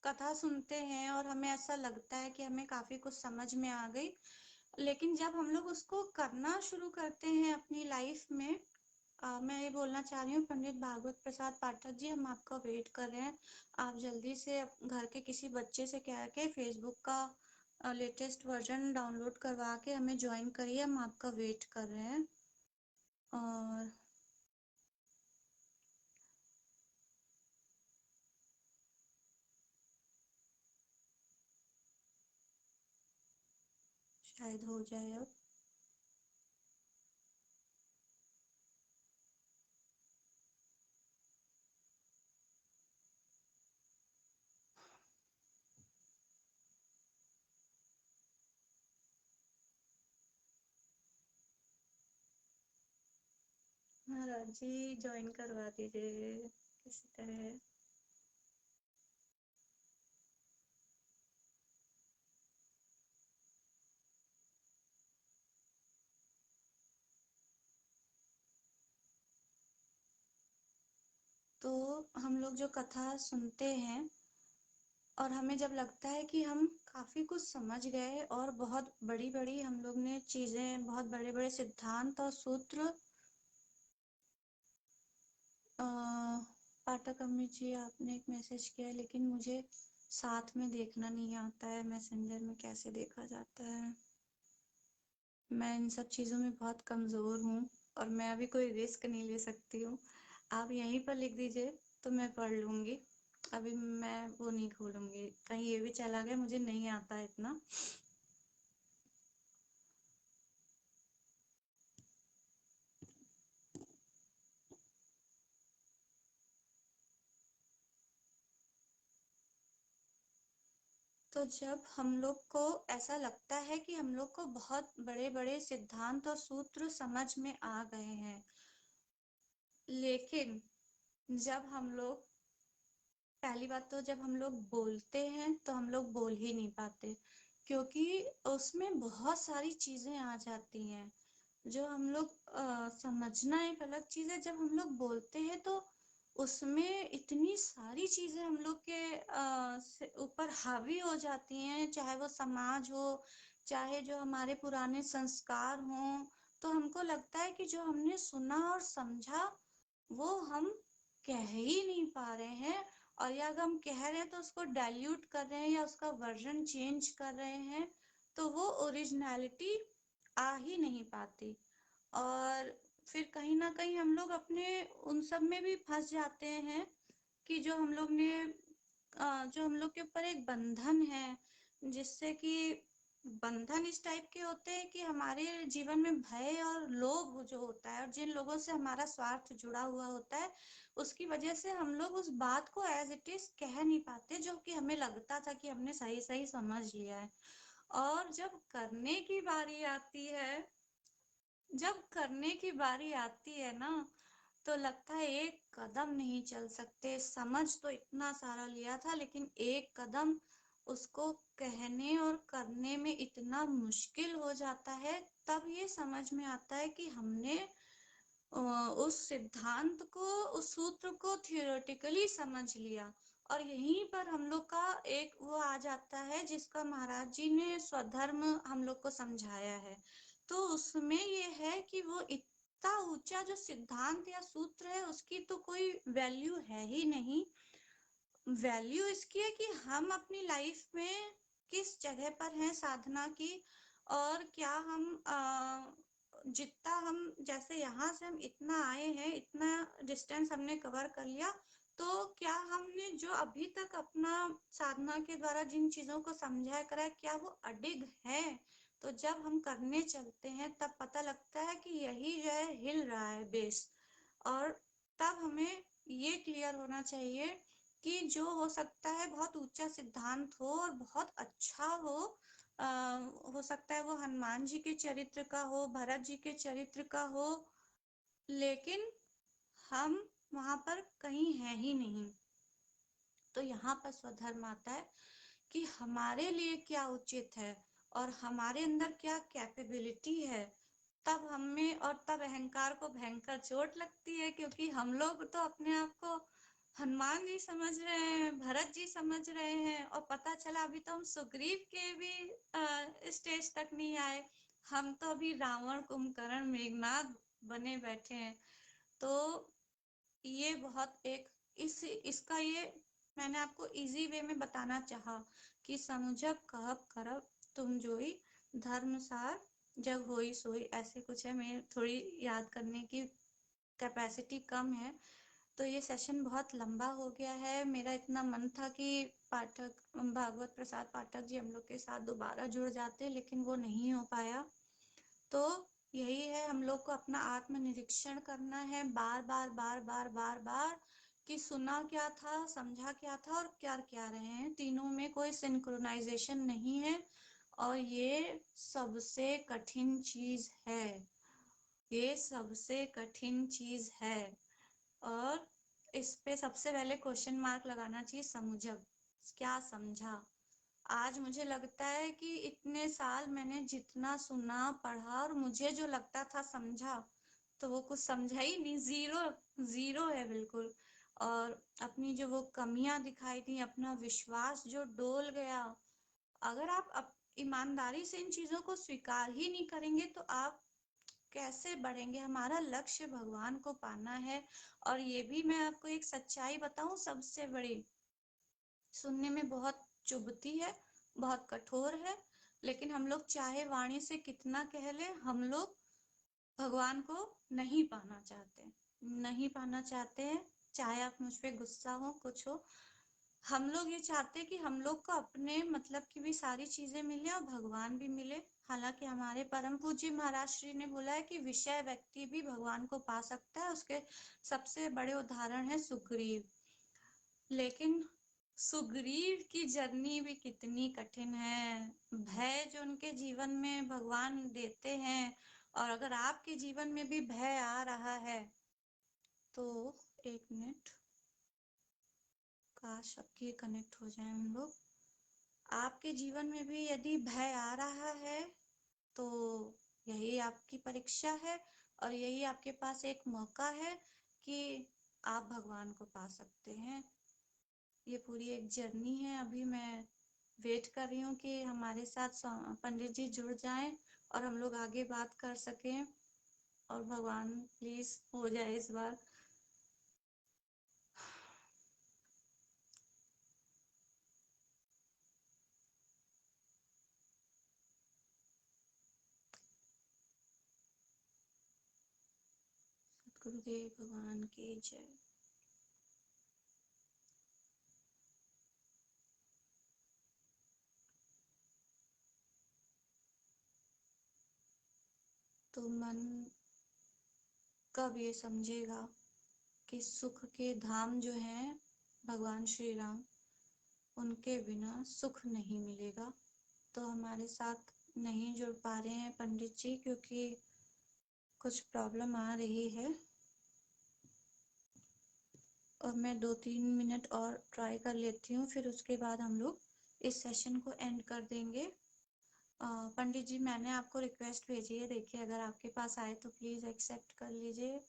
कथा सुनते हैं और हमें ऐसा लगता है कि हमें काफी कुछ समझ में आ गई, लेकिन जब हम लोग उसको करना शुरू करते हैं अपनी लाइफ में, मैं ये बोलना चाह रही हूँ पंडित भागवत प्रसाद पाठक जी, हम आपका वेट कर रहे हैं। आप जल्दी से घर के किसी बच्चे से कह के फेसबुक का लेटेस्ट वर्जन डाउनलोड करवा के हमें ज्वाइन करिए, हम आपका वेट कर रहे हैं। और शायद हो जाए अब। महाराज जी ज्वाइन करवा दीजिए किसी तरह। तो हम लोग जो कथा सुनते हैं और हमें जब लगता है कि हम काफी कुछ समझ गए और बहुत बड़ी बड़ी हम लोग ने चीजें, बहुत बड़े बड़े सिद्धांत और सूत्र, पाठक अम्मी जी आपने एक मैसेज किया है, लेकिन मुझे साथ में देखना नहीं आता है, मैसेंजर में कैसे देखा जाता है। मैं इन सब चीजों में बहुत कमजोर हूँ और मैं अभी कोई रिस्क नहीं ले सकती हूँ। आप यहीं पर लिख दीजिए तो मैं पढ़ लूंगी। अभी मैं वो नहीं खोलूंगी, कहीं ये भी चला गया, मुझे नहीं आता इतना। तो जब हम लोग को ऐसा लगता है कि हम लोग को बहुत बड़े बड़े सिद्धांत और सूत्र समझ में आ गए हैं, लेकिन जब हम लोग, पहली बात तो जब हम लोग बोलते हैं तो हम लोग बोल ही नहीं पाते, क्योंकि उसमें बहुत सारी चीजें आ जाती हैं। जो हम लोग समझना एक अलग चीज है, जब हम लोग बोलते हैं तो उसमें इतनी सारी चीजें हम लोग के ऊपर हावी हो जाती हैं, चाहे वो समाज हो, चाहे जो हमारे पुराने संस्कार हों। तो हमको लगता है कि जो हमने सुना और समझा वो हम कह ही नहीं पा रहे हैं, और या अगर हम कह रहे हैं तो उसको डाइल्यूट कर रहे हैं या उसका वर्जन चेंज कर रहे हैं, तो वो ओरिजिनलिटी आ ही नहीं पाती। और फिर कहीं ना कहीं हम लोग अपने उन सब में भी फंस जाते हैं कि जो हम लोग ने जो हम लोग के ऊपर एक बंधन है, जिससे कि बंधन इस टाइप के होते हैं कि हमारे जीवन में भय और लोभ जो होता है, और जिन लोगों से हमारा स्वार्थ जुड़ा हुआ होता है, उसकी वजह से हम लोग उस बात को एज इट इज कह नहीं पाते, जो कि हमें लगता था कि हमने सही सही समझ लिया है। और जब करने की बारी आती है ना, तो लगता है एक कदम नहीं चल सकते। समझ तो इतना सारा लिया था, लेकिन एक कदम उसको कहने और करने में इतना मुश्किल हो जाता है। तब ये समझ में आता है कि हमने उस सिद्धांत को, उस सूत्र को थियोरेटिकली समझ लिया। और यहीं पर हम लोग का एक वो आ जाता है जिसका महाराज जी ने स्वधर्म हम लोग को समझाया है। तो उसमें ये है कि वो इतना ऊंचा जो सिद्धांत या सूत्र है, उसकी तो कोई वैल्यू है ही नहीं। वैल्यू इसकी है कि हम अपनी लाइफ में किस जगह पर हैं साधना की, और क्या हम जितना हम, जैसे यहाँ से हम इतना आए हैं, इतना डिस्टेंस हमने कवर कर लिया, तो क्या हमने जो अभी तक अपना साधना के द्वारा जिन चीजों को समझा करा है, क्या वो अडिग है? तो जब हम करने चलते हैं तब पता लगता है कि यही जो है हिल रहा है बेस। और तब हमें ये क्लियर होना चाहिए कि जो हो सकता है बहुत ऊंचा सिद्धांत हो और बहुत अच्छा हो सकता है वो हनुमान जी के चरित्र का हो, भरत जी के चरित्र का हो, लेकिन हम वहां पर कहीं है ही नहीं। तो यहाँ पर स्वधर्म आता है कि हमारे लिए क्या उचित है और हमारे अंदर क्या कैपेबिलिटी है। तब हमें, और तब अहंकार को भयंकर चोट लगती है, क्योंकि हम लोग तो अपने आप को हनुमान जी समझ रहे हैं, भरत जी समझ रहे हैं, और पता चला अभी तो हम सुग्रीव के भी स्टेज तक नहीं आए। हम तो अभी रावण, कुंभकर्ण, मेघनाद बने बैठे हैं। तो ये बहुत एक इसका ये मैंने आपको इजी वे में बताना चाहा कि समुझब कहब करब तुम जोई, धर्मसार जग होई सोई, ऐसे कुछ है। मेरी थोड़ी याद करने की कैपेसिटी कम है, तो ये सेशन बहुत लंबा हो गया है। मेरा इतना मन था कि पाठक भागवत प्रसाद पाठक जी हम लोग के साथ दोबारा जुड़ जाते, लेकिन वो नहीं हो पाया। तो यही है, हम लोग को अपना आत्मनिरीक्षण करना है बार बार बार बार बार बार, कि सुना क्या था, समझा क्या था और क्या क्या रहे हैं। तीनों में कोई सिंक्रोनाइजेशन नहीं है, और ये सबसे कठिन चीज है। ये सबसे कठिन चीज है। और इस पे सबसे पहले क्वेश्चन मार्क लगाना चाहिए, समझब, क्या समझा। आज मुझे लगता है कि इतने साल मैंने जितना सुना पढ़ा और मुझे जो लगता था समझा, तो वो कुछ समझा ही नहीं, जीरो जीरो है बिल्कुल। और अपनी जो वो कमियां दिखाई दी, अपना विश्वास जो डोल गया। अगर आप ईमानदारी से इन चीजों को स्वीकार ही नहीं करेंगे तो आप कैसे बढ़ेंगे? हमारा लक्ष्य भगवान को पाना है। और ये भी मैं आपको एक सच्चाई बताऊं सबसे बड़ी, सुनने में बहुत चुभती है, बहुत कठोर है, लेकिन हम लोग चाहे वाणी से कितना कह ले, हम लोग भगवान को नहीं पाना चाहते, नहीं पाना चाहते हैं। चाहे आप मुझ पे गुस्सा हो, कुछ हो, हम लोग ये चाहते हैं कि हम लोग को अपने मतलब की भी सारी चीजें मिले और भगवान भी मिले। हालांकि हमारे परम पूज्य महाराज श्री ने बोला है कि विषय व्यक्ति भी भगवान को पा सकता है। उसके सबसे बड़े उदाहरण है सुग्रीव। लेकिन सुग्रीव की जर्नी भी कितनी कठिन है। भय जो उनके जीवन में भगवान देते हैं, और अगर आपके जीवन में भी भय आ रहा है तो एक मिनट, काश सबके कनेक्ट हो जाए हम लोग। आपके जीवन में भी यदि भय आ रहा है तो यही आपकी परीक्षा है, और यही आपके पास एक मौका है कि आप भगवान को पा सकते हैं। ये पूरी एक जर्नी है। अभी मैं वेट कर रही हूँ कि हमारे साथ पंडित जी जुड़ जाएं और हम लोग आगे बात कर सकें, और भगवान प्लीज हो जाए इस बार। सतगुरुदेव भगवान की जय। तो मन कब ये समझेगा कि सुख के धाम जो हैं भगवान श्री राम, उनके बिना सुख नहीं मिलेगा। तो हमारे साथ नहीं जुड़ पा रहे हैं पंडित जी, क्योंकि कुछ प्रॉब्लम आ रही है। और मैं 2-3 मिनट और ट्राई कर लेती हूँ, फिर उसके बाद हम लोग इस सेशन को एंड कर देंगे। पंडित जी, मैंने आपको रिक्वेस्ट भेजी है, देखिए अगर आपके पास आए तो प्लीज एक्सेप्ट कर लीजिए।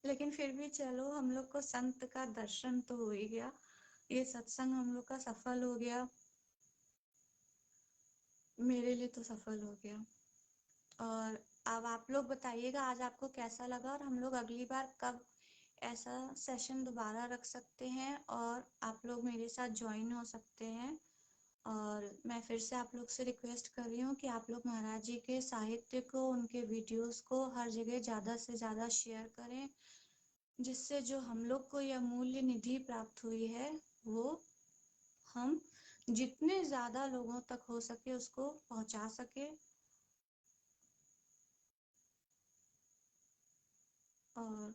लेकिन फिर भी चलो, हम लोग को संत का दर्शन तो हो ही गया, ये सत्संग हम लोग का सफल हो गया, मेरे लिए तो सफल हो गया। और अब आप लोग बताइएगा आज आपको कैसा लगा, और हम लोग अगली बार कब ऐसा सेशन दोबारा रख सकते हैं और आप लोग मेरे साथ ज्वाइन हो सकते हैं। और मैं फिर से आप लोग से रिक्वेस्ट कर रही हूँ कि आप लोग महाराज जी के साहित्य को, उनके वीडियोस को हर जगह ज़्यादा से ज़्यादा शेयर करें, जिससे जो हम लोग को यह मूल्य निधि प्राप्त हुई है वो हम जितने ज़्यादा लोगों तक हो सके उसको पहुंचा सके। और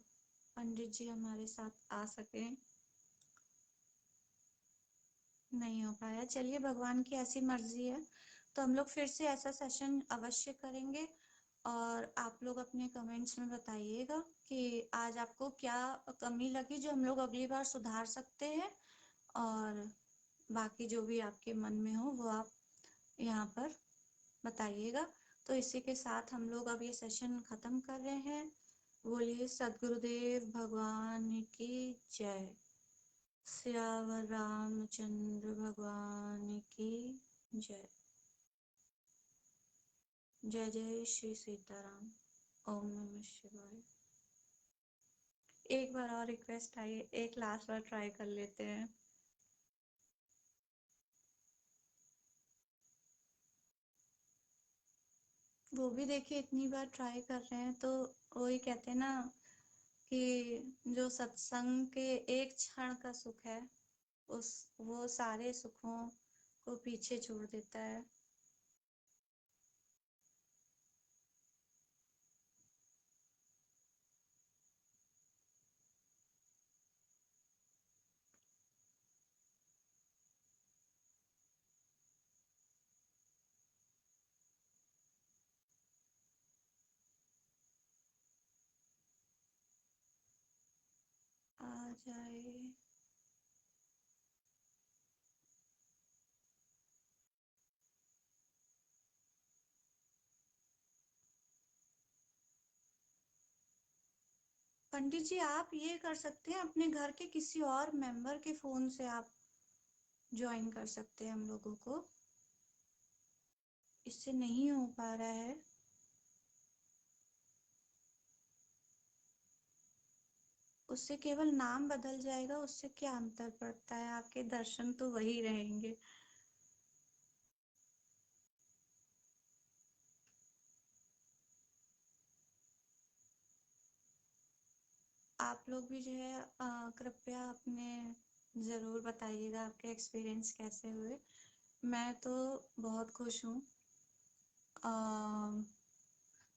पंडित जी हमारे साथ आ सके, नहीं हो पाया, चलिए भगवान की ऐसी मर्जी है। तो हम लोग फिर से ऐसा सेशन अवश्य करेंगे। और आप लोग अपने कमेंट्स में बताइएगा कि आज आपको क्या कमी लगी जो हम लोग अगली बार सुधार सकते हैं, और बाकी जो भी आपके मन में हो वो आप यहाँ पर बताइएगा। तो इसी के साथ हम लोग अब ये सेशन खत्म कर रहे हैं। बोलिए सद्गुरुदेव भगवान की जय। सियावर रामचंद्र भगवान की जय। जय जय श्री सीताराम। ओम नमः शिवाय। एक बार और रिक्वेस्ट आई, एक लास्ट बार ट्राई कर लेते हैं। वो भी देखिए इतनी बार ट्राई कर रहे हैं, तो वही कहते हैं ना कि जो सत्संग के एक क्षण का सुख है, उस वो सारे सुखों को पीछे छोड़ देता है। आ जाए। पंडित जी आप ये कर सकते हैं, अपने घर के किसी और मेंबर के फोन से आप ज्वाइन कर सकते हैं हम लोगों को, इससे नहीं हो पा रहा है। उससे केवल नाम बदल जाएगा, उससे क्या अंतर पड़ता है, आपके दर्शन तो वही रहेंगे। आप लोग भी जो है कृपया अपने जरूर बताइएगा आपके एक्सपीरियंस कैसे हुए। मैं तो बहुत खुश हूँ।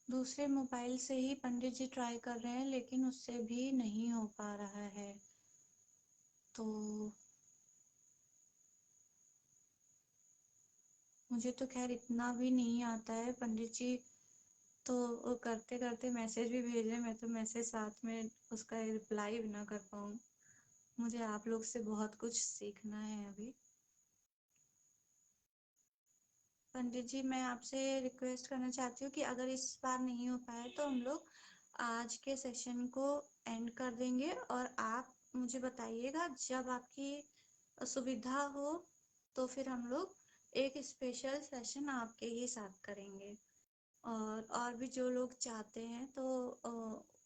दूसरे मोबाइल से ही पंडित जी ट्राई कर रहे हैं, लेकिन उससे भी नहीं हो पा रहा है। तो मुझे तो खैर इतना भी नहीं आता है, पंडित जी तो वो करते करते मैसेज भी भेज रहे हैं, मैं तो मैसेज साथ में उसका रिप्लाई भी ना कर पाऊँ। मुझे आप लोग से बहुत कुछ सीखना है अभी। पंडित जी मैं आपसे रिक्वेस्ट करना चाहती हूँ कि अगर इस बार नहीं हो पाए तो हम लोग आज के सेशन को एंड कर देंगे, और आप मुझे बताइएगा जब आपकी सुविधा हो तो फिर हम लोग एक स्पेशल सेशन आपके ही साथ करेंगे। और भी जो लोग चाहते हैं तो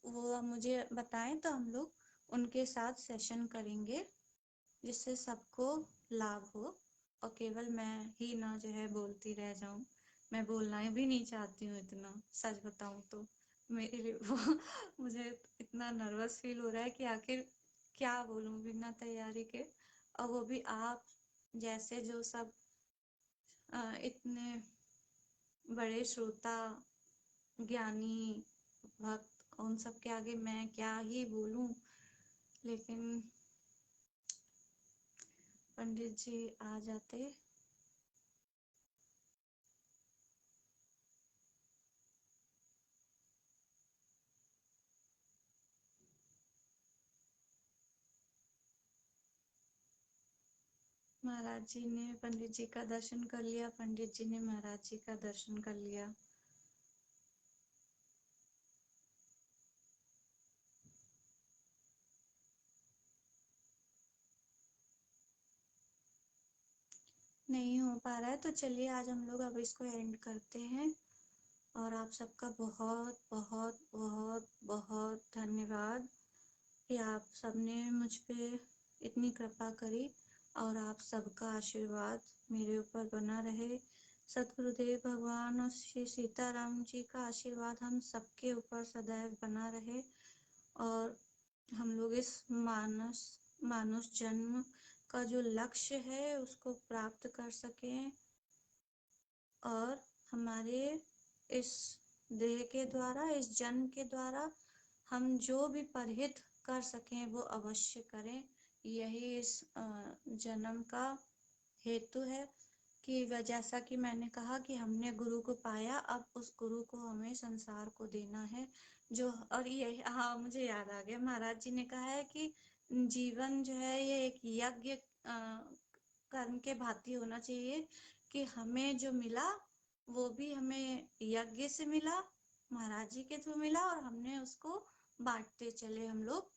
वो मुझे बताएं, तो हम लोग उनके साथ सेशन करेंगे जिससे सबको लाभ हो, और केवल मैं ही ना जो है बोलती रह जाऊं। मैं बोलना भी नहीं चाहती हूँ इतना, सच बताऊं तो मेरे लिए वो मुझे इतना नर्वस फील हो रहा है कि आखिर क्या बोलूं बिना तैयारी के, और वो भी आप जैसे जो सब इतने बड़े श्रोता, ज्ञानी भक्त, उन सब के आगे मैं क्या ही बोलूं। लेकिन पंडित जी आ जाते। महाराज जी ने पंडित जी का दर्शन कर लिया, पंडित जी ने महाराज जी का दर्शन कर लिया। नहीं हो पा रहा है तो चलिए आज हम लोग अब इसको एंड करते हैं। और आप सबका बहुत बहुत बहुत बहुत धन्यवाद कि आप सबने मुझ पे इतनी कृपा करी, और आप सबका आशीर्वाद मेरे ऊपर बना रहे। सतगुरुदेव भगवान और श्री सीताराम जी का आशीर्वाद हम सबके ऊपर सदैव बना रहे, और हम लोग इस मानुष जन्म का जो लक्ष्य है उसको प्राप्त कर सकें, और हमारे इस देह के द्वारा, इस जन्म के द्वारा हम जो भी परहित कर सकें वो अवश्य करें। यही इस जन्म का हेतु है कि जैसा कि मैंने कहा कि हमने गुरु को पाया, अब उस गुरु को हमें संसार को देना है। जो और ये, हाँ मुझे याद आ गया, महाराज जी ने कहा है कि जीवन जो है ये एक यज्ञ कर्म के भांति होना चाहिए, कि हमें जो मिला वो भी हमें यज्ञ से मिला, महाराज जी के थ्रू मिला, और हमने उसको बांटते चले हम लोग।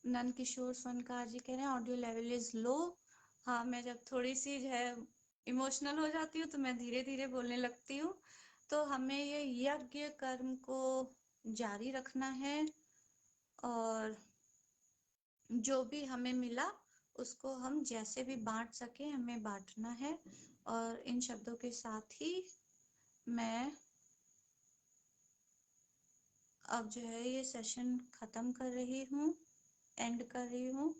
नंद किशोर फनकार जी कह रहे हैं ऑडियो लेवल इज लो। हाँ, मैं जब थोड़ी सी जो है इमोशनल हो जाती हूँ तो मैं धीरे धीरे बोलने लगती हूँ। तो हमें ये यज्ञ कर्म को जारी रखना है, और जो भी हमें मिला उसको हम जैसे भी बांट सके हमें बांटना है। और इन शब्दों के साथ ही मैं अब जो है ये सेशन खत्म कर रही हूँ, एंड कर रही हूँ।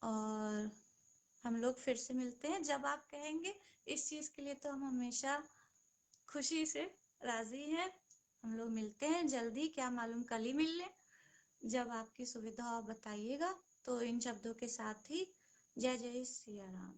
और हम लोग फिर से मिलते हैं जब आप कहेंगे। इस चीज के लिए तो हम हमेशा खुशी से राजी हैं। हम लोग मिलते हैं जल्दी, क्या मालूम कल ही मिल ले। जब आपकी सुविधा आप बताइएगा। तो इन शब्दों के साथ ही जय जय सिया राम।